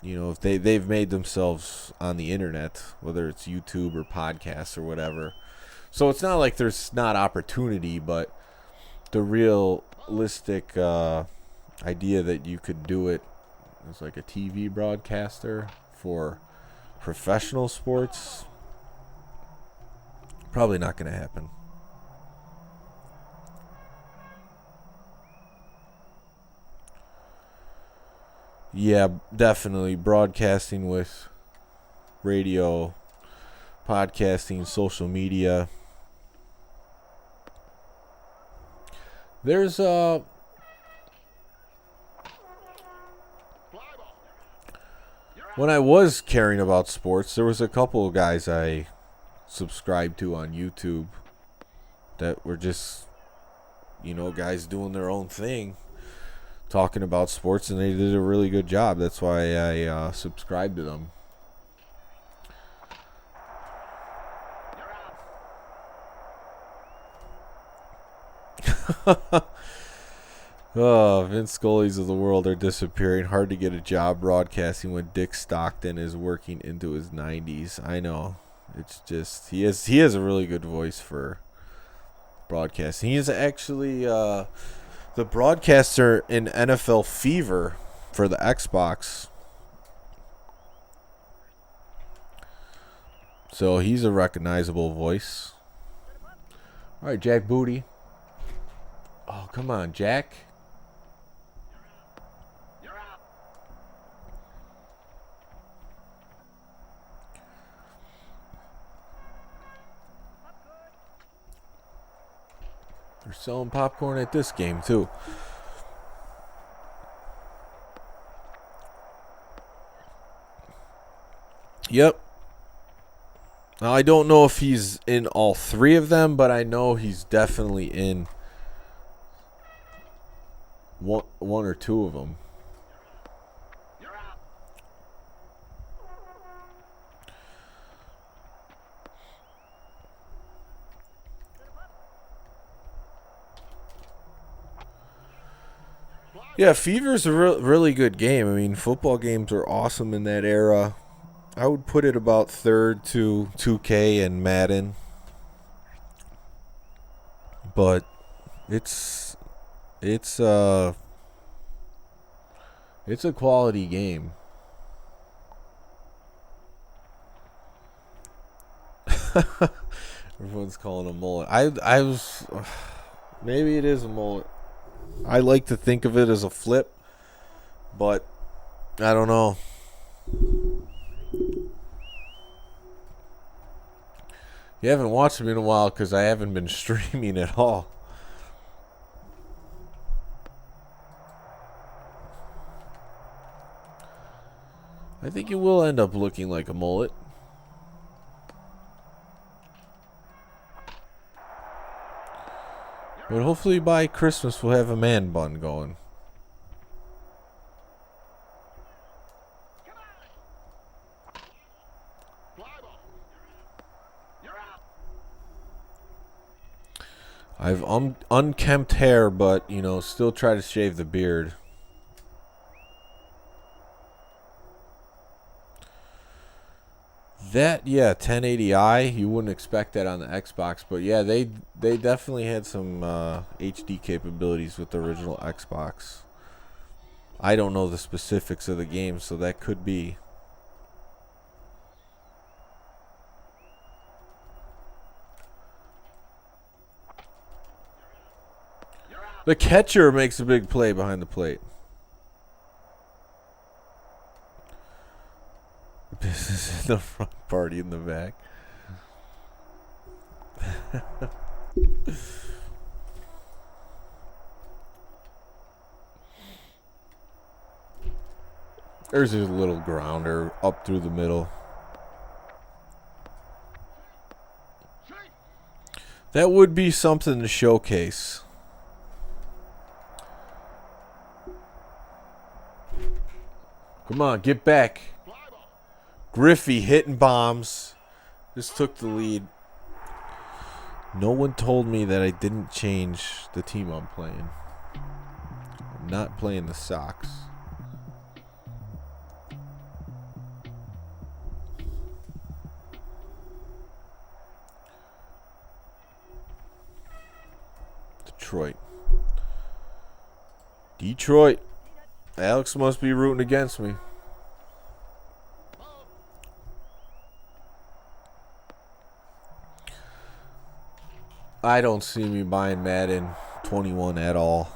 S1: if they've made themselves on the internet, whether it's YouTube or podcasts or whatever. So it's not like there's not opportunity, but the realistic idea that you could do it as like a TV broadcaster for professional sports, probably not going to happen. Yeah, definitely. Broadcasting with radio, podcasting, social media. There's when I was caring about sports, there was a couple of guys I subscribed to on YouTube that were just, guys doing their own thing, talking about sports, and they did a really good job. That's why I subscribed to them. Oh, Vince Scully's of the world are disappearing. Hard to get a job broadcasting when Dick Stockton is working into his 90s. I know. It's just he has a really good voice for broadcasting. He is actually the broadcaster in NFL Fever for the Xbox. So he's a recognizable voice. All right, Jack Booty. Oh, come on, Jack. They're selling popcorn at this game, too. Yep. Now, I don't know if he's in all three of them, but I know he's definitely in one or two of them. Yeah, Fever's a really good game. I mean, football games were awesome in that era. I would put it about third to 2K and Madden. But it's a quality game. Everyone's calling a mullet. I was maybe it is a mullet. I like to think of it as a flip, but I don't know. You haven't watched me in a while because I haven't been streaming at all. I think it will end up looking like a mullet. But hopefully by Christmas we'll have a man bun going. I've unkempt hair, but, still try to shave the beard. That, yeah, 1080i, you wouldn't expect that on the Xbox, but yeah, they definitely had some HD capabilities with the original Xbox. I don't know the specifics of the game, so that could be. The catcher makes a big play behind the plate. Business in the front, party in the back. There's a little grounder up through the middle. That would be something to showcase. Come on, get back. Griffey hitting bombs. Just took the lead. No one told me that I didn't change the team I'm playing. Not playing the Sox. Detroit. Alex must be rooting against me. I don't see me buying Madden 21 at all.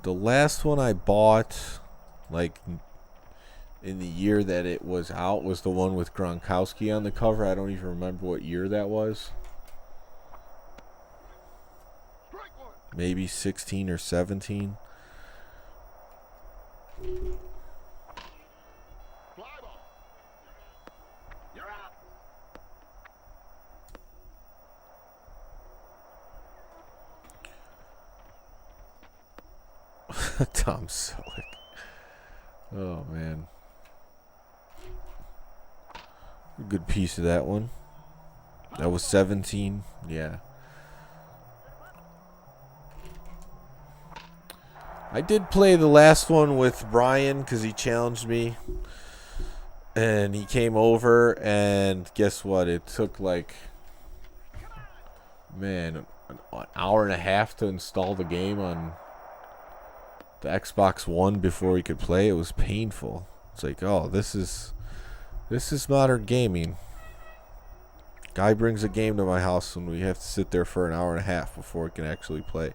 S1: The last one I bought, like in the year that it was out, was the one with Gronkowski on the cover. I don't even remember what year that was. Maybe 16 or 17. Tom Selleck. Oh, man. A good piece of that one. That was 17. Yeah. I did play the last one with Brian because he challenged me. And he came over, and guess what? It took like, man, an hour and a half to install the game on the Xbox One before we could play. It was painful. It's like, oh, this is modern gaming. Guy brings a game to my house and we have to sit there for an hour and a half before we can actually play.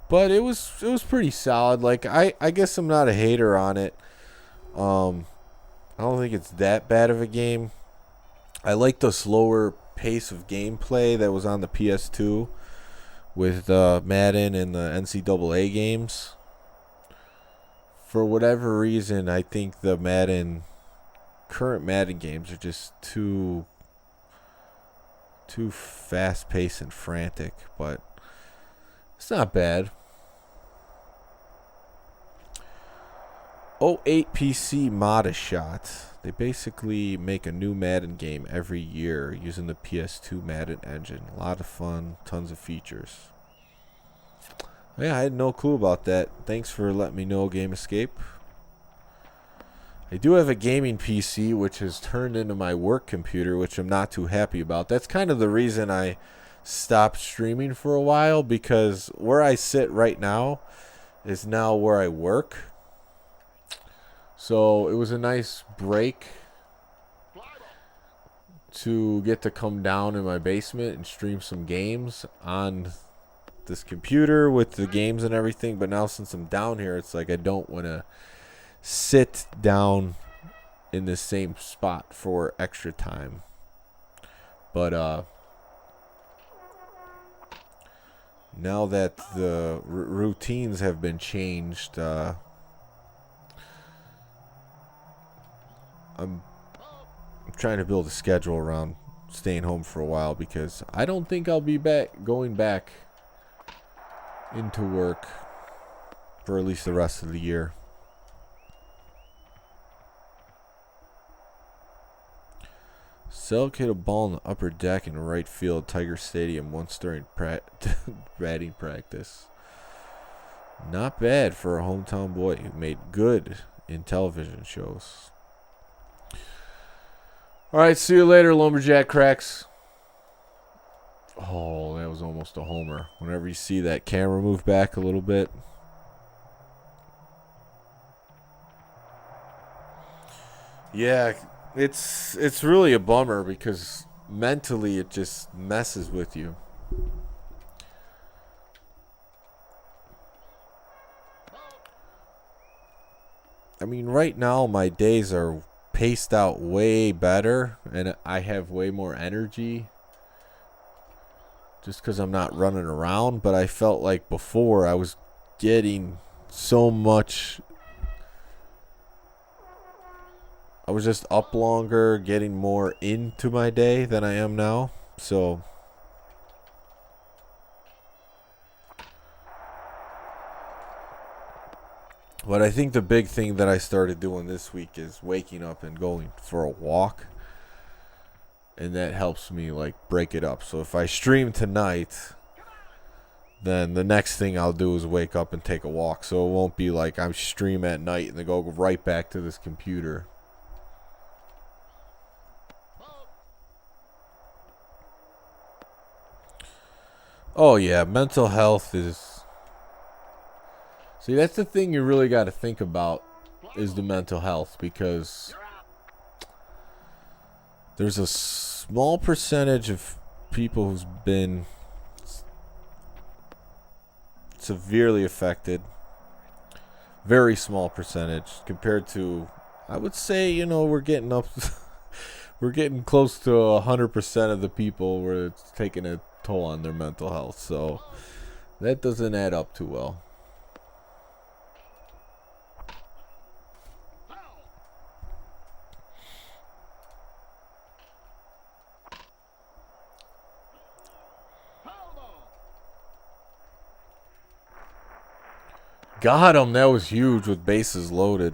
S1: But it was pretty solid. Like I guess I'm not a hater on it. I don't think it's that bad of a game. I like the slower pace of gameplay that was on the PS2 with Madden and the NCAA games. For whatever reason, I think the current Madden games are just too fast-paced and frantic, but it's not bad. 08 PC Mod Shot. They basically make a new Madden game every year using the PS2 Madden engine. A lot of fun, tons of features. Yeah, I had no clue about that. Thanks for letting me know, Game Escape. I do have a gaming PC, which has turned into my work computer, which I'm not too happy about. That's kind of the reason I stopped streaming for a while, because where I sit right now is now where I work. So it was a nice break to get to come down in my basement and stream some games on this computer with the games and everything. But now since I'm down here, it's like I don't want to sit down in the same spot for extra time. But now that the routines have been changed, I'm trying to build a schedule around staying home for a while, because I don't think I'll be going back into work for at least the rest of the year. Selk hit a ball in the upper deck in right field, Tiger Stadium, once during batting practice. Not bad for a hometown boy who made good in television shows. All right, see you later, Lumberjack Cracks. Oh, that was almost a homer. Whenever you see that camera move back a little bit. Yeah, it's really a bummer, because mentally it just messes with you. I mean, right now my days are paced out way better, and I have way more energy just because I'm not running around. But I felt like before I was getting so much, I was just up longer, getting more into my day than I am now. So but I think the big thing that I started doing this week is waking up and going for a walk. and that helps me like break it up. So if I stream tonight, then the next thing I'll do is wake up and take a walk. So it won't be like I stream at night and then go right back to this computer. Oh yeah, mental health is... See, that's the thing you really got to think about, is the mental health, because there's a small percentage of people who's been severely affected. Very small percentage compared to, I would say, you know, we're getting up we're getting close to 100% of the people where it's taking a toll on their mental health. So that doesn't add up too well. Got him. That was huge with bases loaded.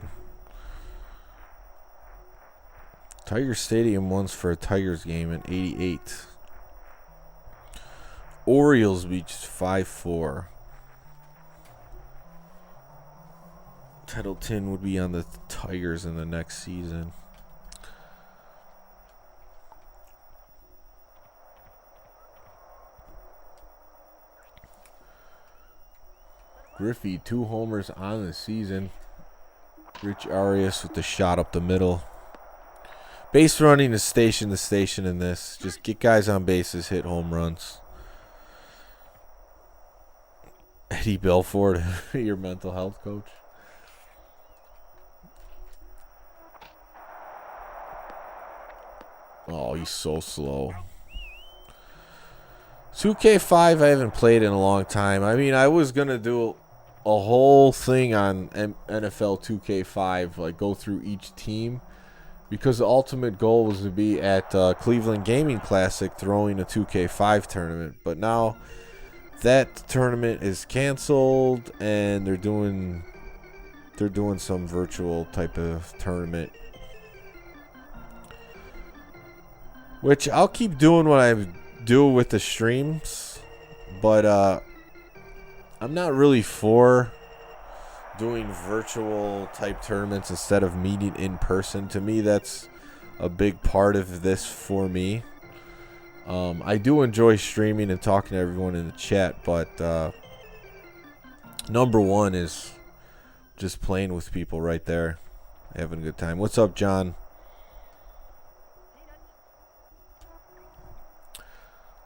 S1: Tiger Stadium once for a Tigers game in '88. Orioles beat 5-4. Tettleton would be on the Tigers in the next season. Griffey, 2 homers on the season. Rich Arias with the shot up the middle. Base running is station to station in this. Just get guys on bases, hit home runs. Eddie Belfort, your mental health coach. Oh, he's so slow. 2K5 I haven't played in a long time. I mean, I was going to do a whole thing on NFL 2K5, like go through each team, because the ultimate goal was to be at Cleveland Gaming Classic throwing a 2K5 tournament. But now that tournament is canceled and they're doing some virtual type of tournament, which I'll keep doing what I do with the streams, but I'm not really for doing virtual type tournaments instead of meeting in person. To me, that's a big part of this for me. I do enjoy streaming and talking to everyone in the chat, but number one is just playing with people right there, having a good time. What's up, John?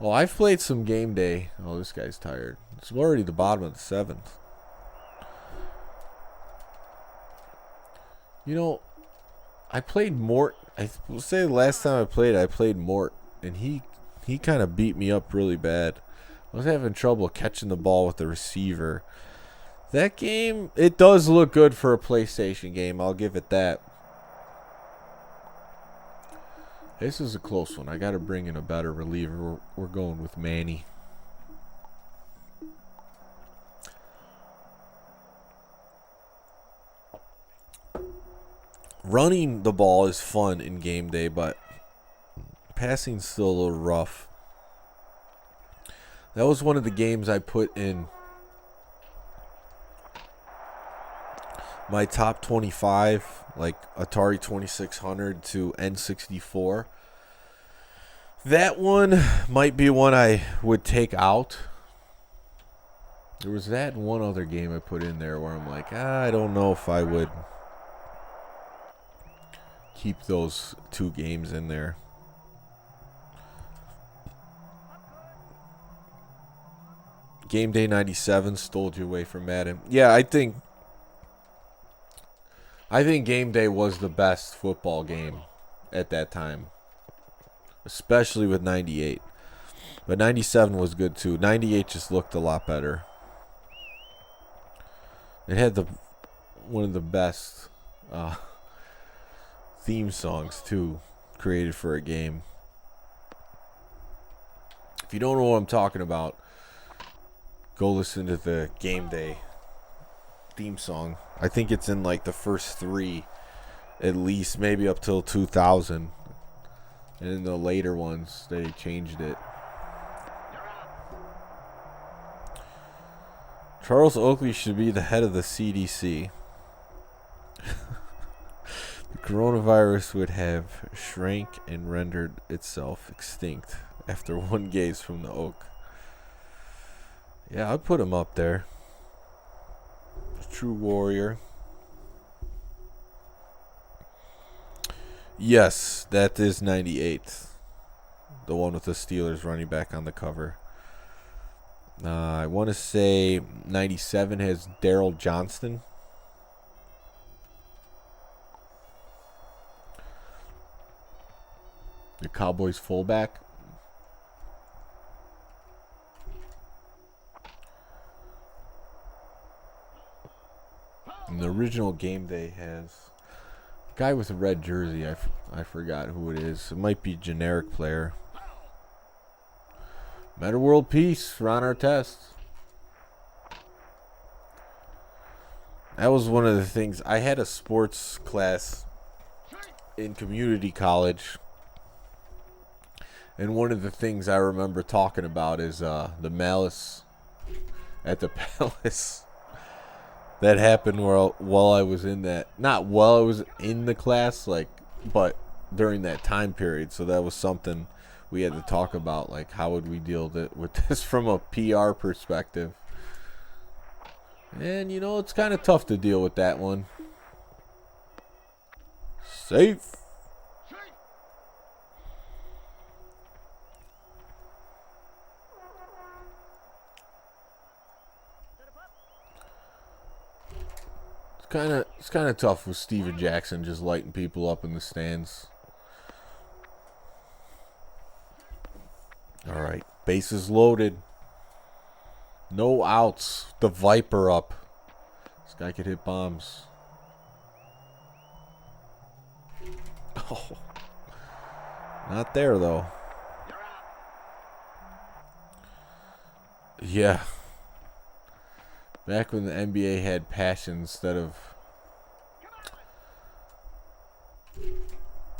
S1: Oh, I've played some game day. Oh, this guy's tired. It's already the bottom of the 7th. You know, I played Mort. I will say the last time I played Mort, and he kind of beat me up really bad. I was having trouble catching the ball with the receiver. That game, it does look good for a PlayStation game. I'll give it that. This is a close one. I got to bring in a better reliever. We're going with Manny. Running the ball is fun in game day, but passing's still a little rough. That was one of the games I put in my top 25, like Atari 2600 to N64. That one might be one I would take out. There was that and one other game I put in there where I'm like, I don't know if I would keep those 2 games in there. Game Day 97 stole you away from Madden. Yeah, I think Game Day was the best football game at that time, especially with 98. But 97 was good too. 98 just looked a lot better. It had one of the best theme songs too, created for a game. If you don't know what I'm talking about, go listen to the Game Day theme song. I think it's in like the first 3, at least, maybe up till 2000. And in the later ones, they changed it. Charles Oakley should be the head of the CDC. The coronavirus would have shrank and rendered itself extinct after one gaze from the oak. Yeah, I'd put him up there. True warrior. Yes, that is 98. The one with the Steelers running back on the cover. I want to say 97 has Daryl Johnston. The Cowboys fullback. In the original game day has a guy with a red jersey. I forgot who it is. It might be generic player. Meta World Peace for on our test. That was one of the things. I had a sports class in community college. And one of the things I remember talking about is the malice at the palace that happened while I was in that. Not while I was in the class, but during that time period. So that was something we had to talk about, like how would we deal with this from a PR perspective. And, it's kind of tough to deal with that one. Safe. It's kind of tough with Steven Jackson just lighting people up in the stands. All right, bases loaded. No outs. The Viper up. This guy could hit bombs. Oh, not there though. Yeah. Back when the NBA had passion instead of...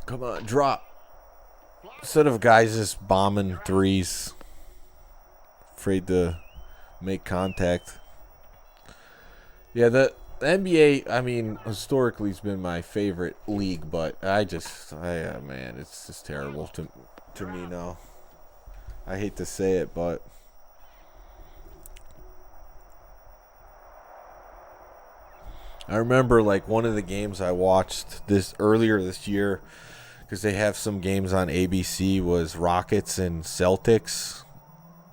S1: Come on, drop. Instead of guys just bombing threes. Afraid to make contact. Yeah, the NBA, I mean, historically has been my favorite league, but man, it's just terrible to me now. I hate to say it, but... I remember one of the games I watched earlier this year, because they have some games on ABC, was Rockets and Celtics,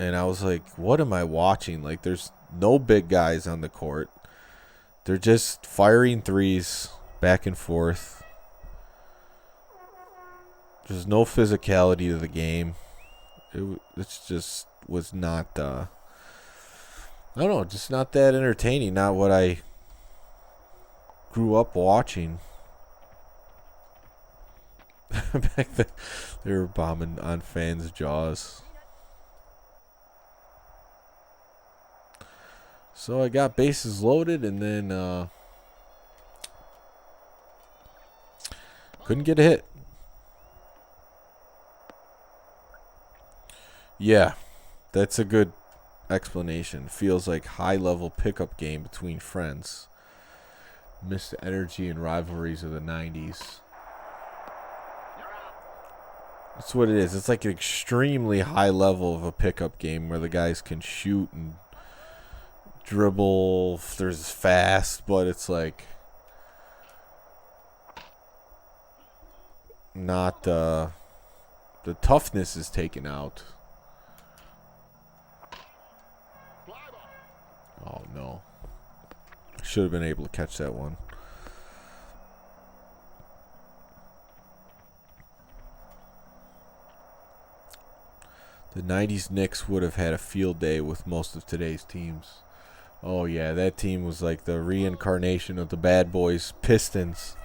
S1: and I was like, what am I watching? There's no big guys on the court. They're just firing threes back and forth. There's no physicality to the game. It's just was not, I don't know, just not that entertaining. Not what I grew up watching. Back then, they were bombing on fans' jaws. So I got bases loaded, and then couldn't get a hit. Yeah, that's a good explanation. Feels like high-level pickup game between friends. Miss the energy and rivalries of the 90s. That's what it is. It's like an extremely high level of a pickup game where the guys can shoot and dribble. There's fast, but it's not the toughness is taken out. Oh no. Should have been able to catch that one. The 90s Knicks would have had a field day with most of today's teams. Oh yeah, that team was like the reincarnation of the bad boys Pistons.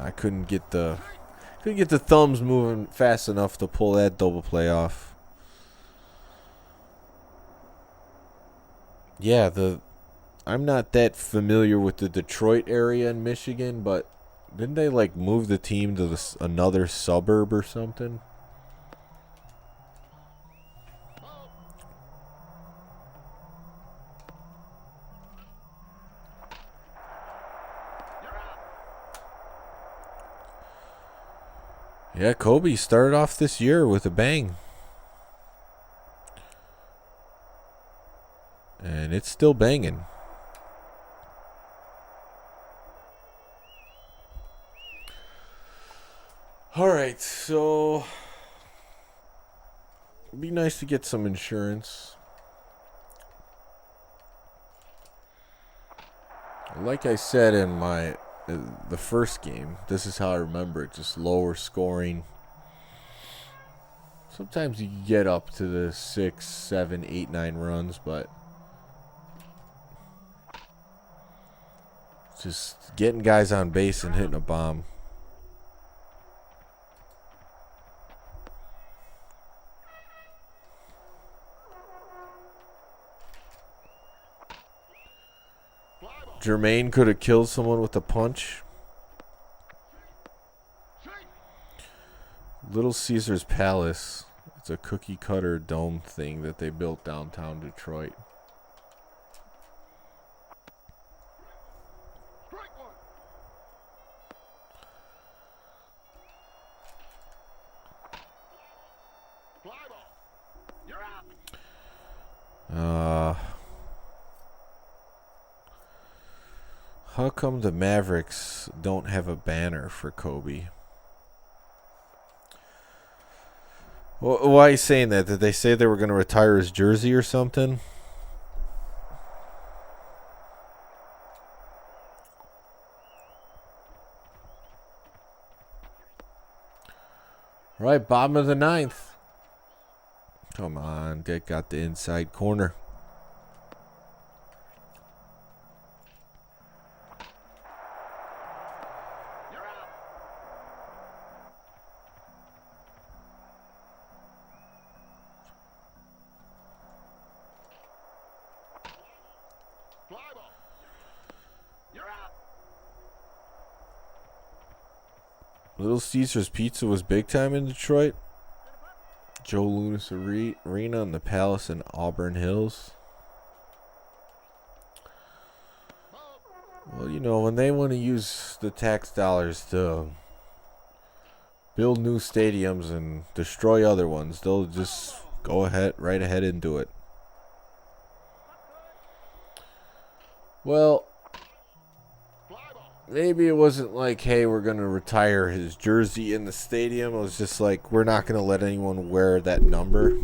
S1: I couldn't get the thumbs moving fast enough to pull that double play off. Yeah, I'm not that familiar with the Detroit area in Michigan, but didn't they like move the team to another suburb or something? Yeah, Kobe started off this year with a bang. And it's still banging. Alright, so it'd be nice to get some insurance. Like I said in the first game, this is how I remember it, just lower scoring. Sometimes you can get up to the 6, 7, 8, 9 runs, but just getting guys on base and hitting a bomb. Jermaine could have killed someone with a punch. Little Caesar's Palace. It's a cookie cutter dome thing that they built downtown Detroit. How come the Mavericks don't have a banner for Kobe? Why are you saying that? Did they say they were going to retire his jersey or something? All right, bottom of the ninth. Come on, they got the inside corner. Little Caesar's Pizza was big time in Detroit. Joe Louis Arena and the Palace in Auburn Hills. Well, you know, when they want to use the tax dollars to build new stadiums and destroy other ones, they'll just go ahead, right ahead and do it. Well, maybe it wasn't like, hey, we're going to retire his jersey in the stadium. It was just like, we're not going to let anyone wear that number.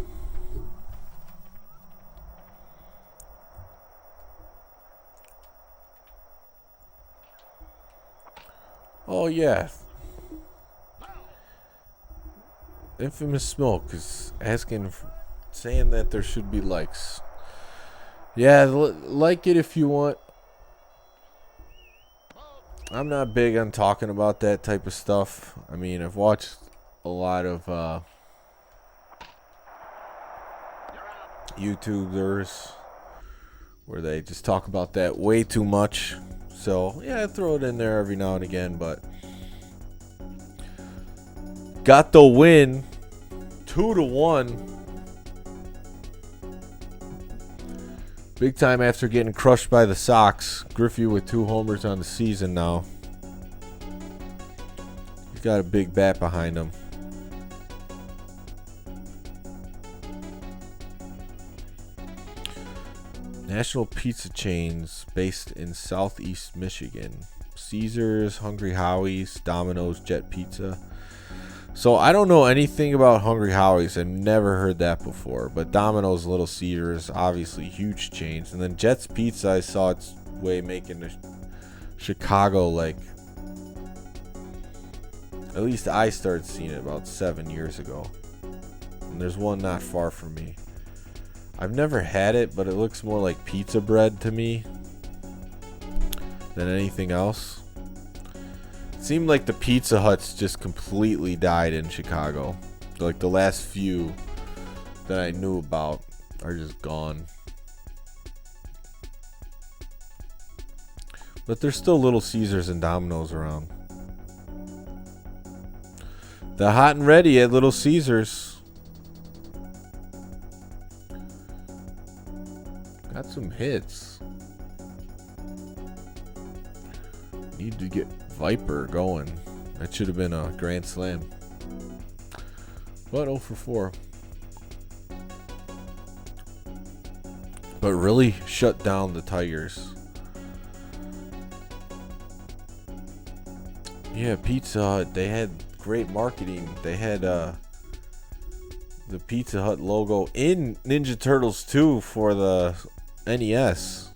S1: Oh, yeah. Infamous Smoke is saying that there should be likes. Yeah, like it if you want. I'm not big on talking about that type of stuff. I mean, I've watched a lot of YouTubers where they just talk about that way too much. So, yeah, I throw it in there every now and again, but got the win 2-1. Big time after getting crushed by the Sox. Griffey with 2 homers on the season now. He's got a big bat behind him. National pizza chains based in Southeast Michigan. Caesars, Hungry Howie's, Domino's, Jet Pizza. So I don't know anything about Hungry Howie's. I've never heard that before. But Domino's, Little Caesars, obviously huge chains. And then Jet's Pizza, I saw its way making the Chicago, like, at least I started seeing it about 7 years ago. And there's one not far from me. I've never had it, but it looks more like pizza bread to me than anything else. It seemed like the Pizza Huts just completely died in Chicago. Like the last few that I knew about are just gone. But there's still Little Caesars and Domino's around. The hot and ready at Little Caesars. Got some hits. Need to get Viper going. That should have been a grand slam. But 0 for 4. But really shut down the Tigers. Yeah, Pizza Hut, they had great marketing. They had the Pizza Hut logo in Ninja Turtles 2 for the NES.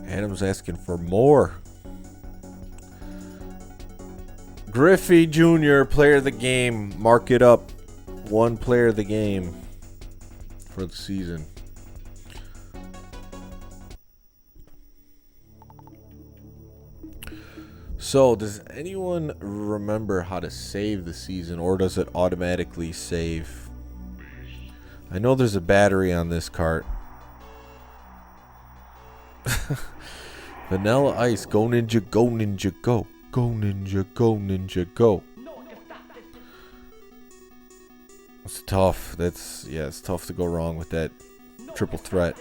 S1: Adam's asking for more. Griffey Jr., player of the game. Mark it up. One player of the game for the season. So, does anyone remember how to save the season, or does it automatically save? I know there's a battery on this cart. Vanilla Ice, go Ninja, go Ninja, go. Go Ninja, go Ninja, go. It's tough. It's tough to go wrong with that triple threat.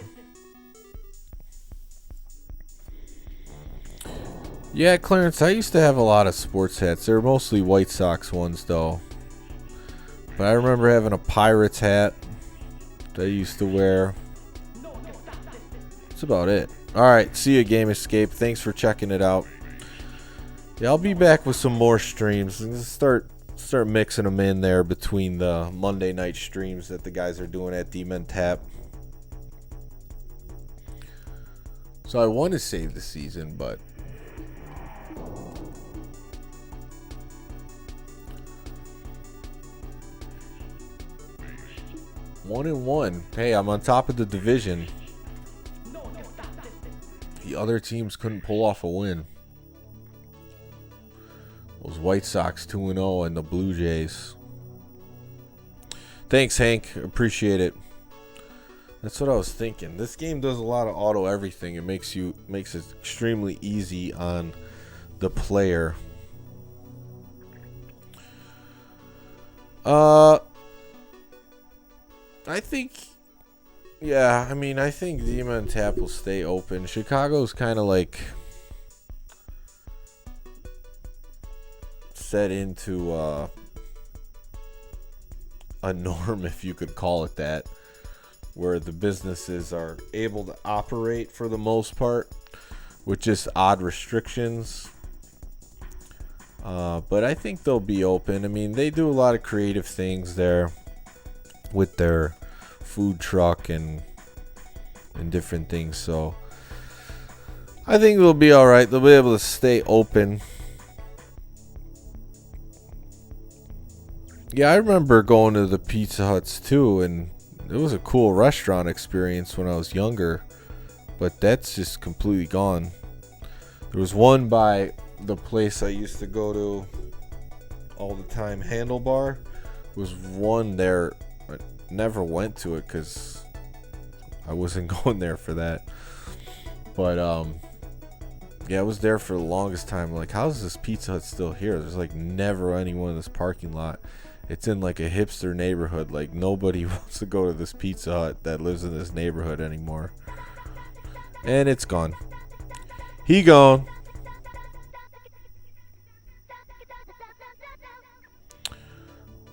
S1: Yeah, Clarence, I used to have a lot of sports hats. They were mostly White Sox ones, though. But I remember having a Pirates hat that I used to wear. That's about it. Alright, see you, Game Escape. Thanks for checking it out. Yeah, I'll be back with some more streams. And start mixing them in there between the Monday night streams that the guys are doing at Demon Tap. So I want to save the season, but one and one. Hey, I'm on top of the division. The other teams couldn't pull off a win. Those White Sox 2-0 and the Blue Jays. Thanks, Hank. Appreciate it. That's what I was thinking. This game does a lot of auto everything. It makes it extremely easy on the player. I think, yeah, I mean, I think Demon Tap will stay open. Chicago's kind of like set into a norm, if you could call it that, where the businesses are able to operate for the most part with just odd restrictions. But I think they'll be open. I mean, they do a lot of creative things there with their food truck and different things. So I think they'll be all right. They'll be able to stay open. Yeah, I remember going to the Pizza Huts too, and it was a cool restaurant experience when I was younger, but that's just completely gone. There was one by the place I used to go to all the time, Handlebar. There was one there. I never went to it because I wasn't going there for that. But yeah, I was there for the longest time. Like, how is this Pizza Hut still here? There's like never anyone in this parking lot. It's in like a hipster neighborhood. Like, nobody wants to go to this Pizza Hut that lives in this neighborhood anymore. And it's gone. He gone.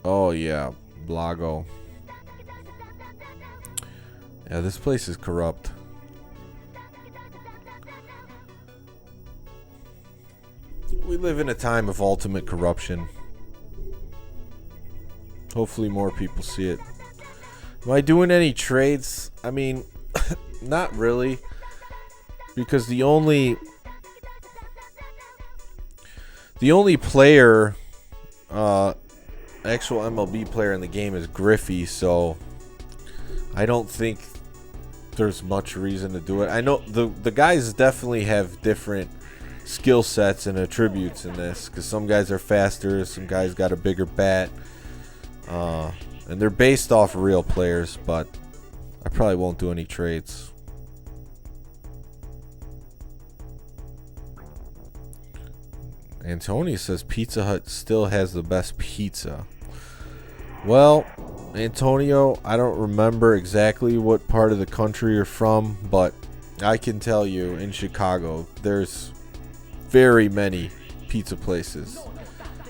S1: Oh yeah, Blago. Yeah, this place is corrupt. We live in a time of ultimate corruption. Hopefully more people see it. Am I doing any trades? I mean, not really. Because the only player, actual MLB player in the game is Griffey, so I don't think there's much reason to do it. I know the guys definitely have different skill sets and attributes in this, because some guys are faster, some guys got a bigger bat, And they're based off real players, but I probably won't do any trades. Antonio says Pizza Hut still has the best pizza. Well, Antonio, I don't remember exactly what part of the country you're from, but I can tell you in Chicago, there's very many pizza places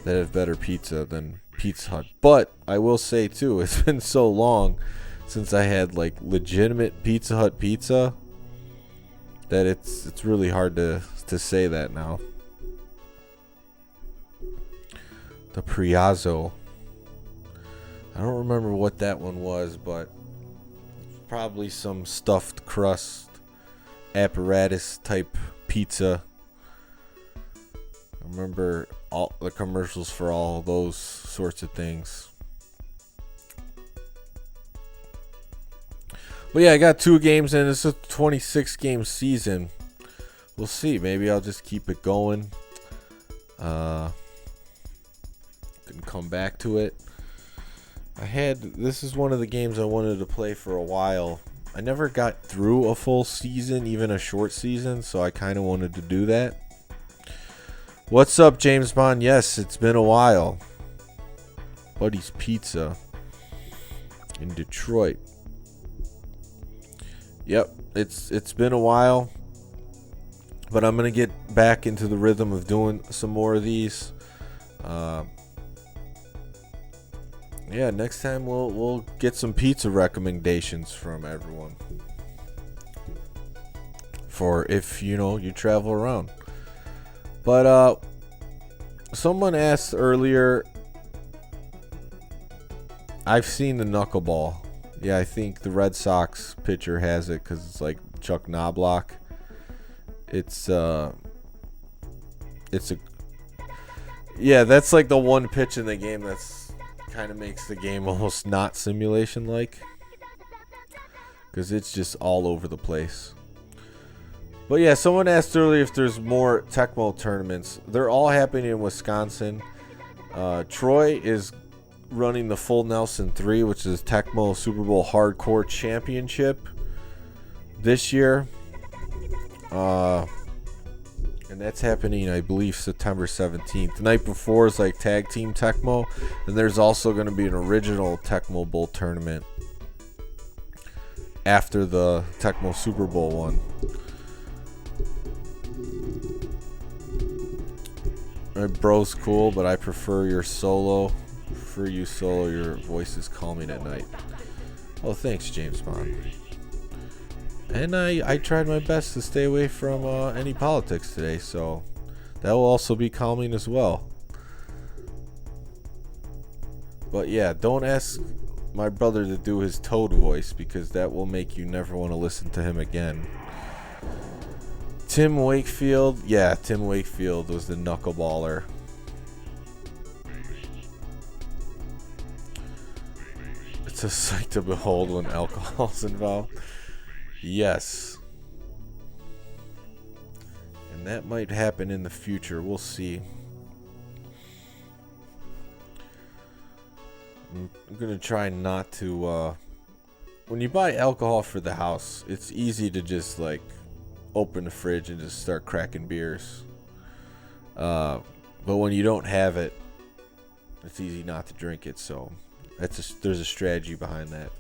S1: that have better pizza than Pizza Hut. But I will say too, it's been so long since I had like legitimate Pizza Hut pizza that it's really hard to say that now. The Priazzo. I don't remember what that one was, but probably some stuffed crust apparatus type pizza. I remember all the commercials for all those sorts of things. But yeah, I got 2 games in. It's a 26 game season. We'll see. Maybe I'll just keep it going. Can come back to it. This is one of the games I wanted to play for a while. I never got through a full season, even a short season, so I kind of wanted to do that. What's up, James Bond? Yes, it's been a while. Buddy's Pizza in Detroit. Yep, it's been a while, but I'm gonna get back into the rhythm of doing some more of these. Yeah, next time we'll get some pizza recommendations from everyone for if you travel around. But someone asked earlier, I've seen the knuckleball. Yeah, I think the Red Sox pitcher has it because it's like Chuck Knobloch. Yeah, that's like the one pitch in the game that's kind of makes the game almost not simulation like, because it's just all over the place. But yeah, someone asked earlier if there's more Tecmo tournaments. They're all happening in Wisconsin. Troy is running the Full Nelson 3, which is Tecmo Super Bowl Hardcore Championship this year. And that's happening, I believe, September 17th. The night before is like Tag Team Tecmo. And there's also going to be an original Tecmo Bowl tournament after the Tecmo Super Bowl one. My bro's cool, but I prefer your solo. Your voice is calming at night. Oh, thanks, James Bond. And I tried my best to stay away from any politics today, so that will also be calming as well. But yeah, don't ask my brother to do his Toad voice, because that will make you never want to listen to him again. Tim Wakefield. Yeah, Tim Wakefield was the knuckleballer. It's a sight to behold when alcohol's involved. Yes. And that might happen in the future. We'll see. I'm going to try not to... when you buy alcohol for the house, it's easy to just, like, open the fridge and just start cracking beers. But when you don't have it, it's easy not to drink it, so... there's a strategy behind that.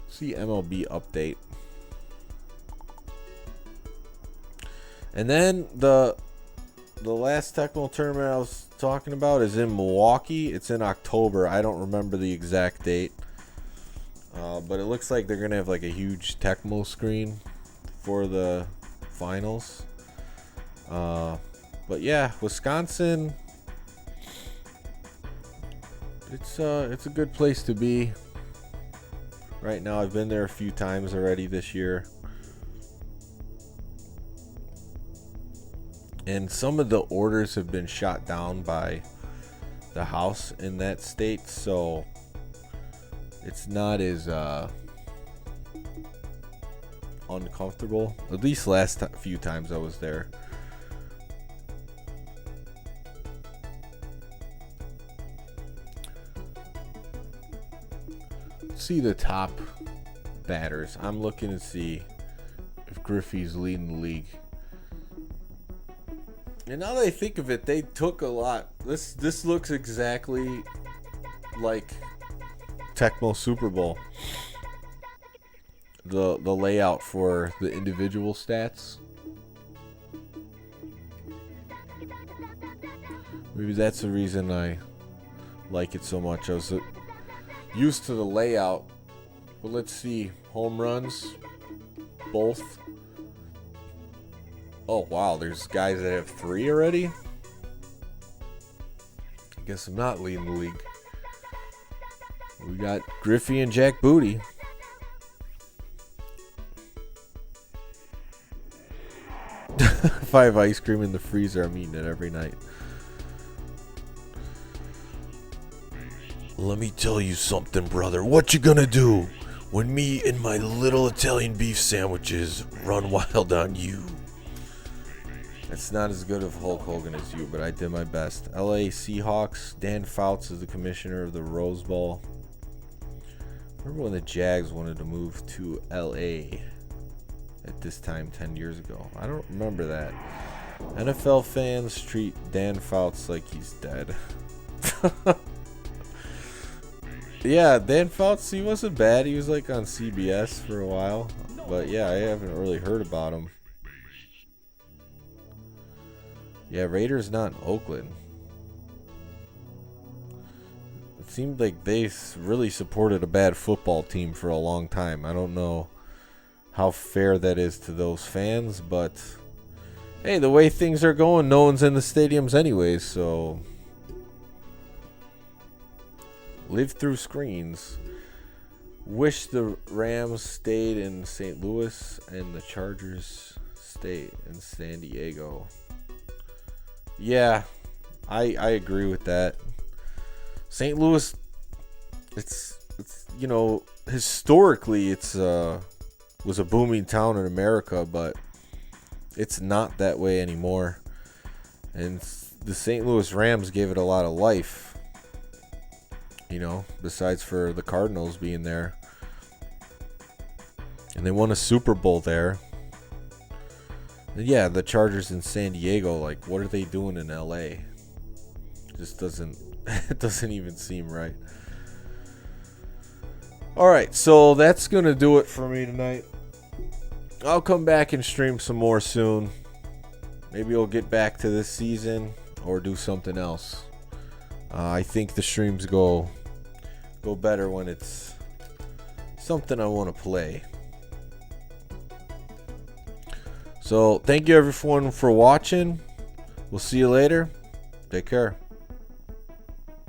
S1: See MLB update. And then the last Tecmo tournament I was talking about is in Milwaukee. It's in October. I don't remember the exact date. But it looks like they're going to have like a huge Tecmo screen for the finals. But yeah, Wisconsin... It's a good place to be right now. I've been there a few times already this year. And some of the orders have been shot down by the House in that state, so it's not as uncomfortable. At least last few times I was there. let's see the top batters. I'm looking to see if Griffey's leading the league. And now that I think of it, they took a lot. This looks exactly like Tecmo Super Bowl. The layout for the individual stats. Maybe that's the reason I like it so much. I was used to the layout. But let's see. Home runs. Both. Oh, wow. There's guys that have 3 already. I guess I'm not leading the league. We got Griffey and Jack Booty. 5 ice cream in the freezer. I'm eating it every night. Let me tell you something, brother. What you gonna do when me and my little Italian beef sandwiches run wild on you? It's not as good of Hulk Hogan as you, but I did my best. LA Seahawks. Dan Fouts is the commissioner of the Rose Bowl. Remember when the Jags wanted to move to LA at this time 10 years ago? I don't remember that. NFL fans treat Dan Fouts like he's dead. Yeah, Dan Fouts, he wasn't bad. He was like on CBS for a while. But yeah, I haven't really heard about him. Yeah, Raiders not in Oakland. It seemed like they really supported a bad football team for a long time. I don't know how fair that is to those fans, but hey, the way things are going, no one's in the stadiums anyways, so live through screens. Wish the Rams stayed in St. Louis and the Chargers stayed in San Diego. Yeah, I agree with that. St. Louis, it's you know, historically it's was a booming town in America, but it's not that way anymore. And the St. Louis Rams gave it a lot of life. You know, besides for the Cardinals being there. And they won a Super Bowl there. And yeah, the Chargers in San Diego, like, what are they doing in LA? Just doesn't, it doesn't even seem right. Alright, so that's going to do it for me tonight. I'll come back and stream some more soon. Maybe we'll get back to this season or do something else. I think the streams go better when it's something I want to play. So thank you everyone for watching. We'll see you later. Take care.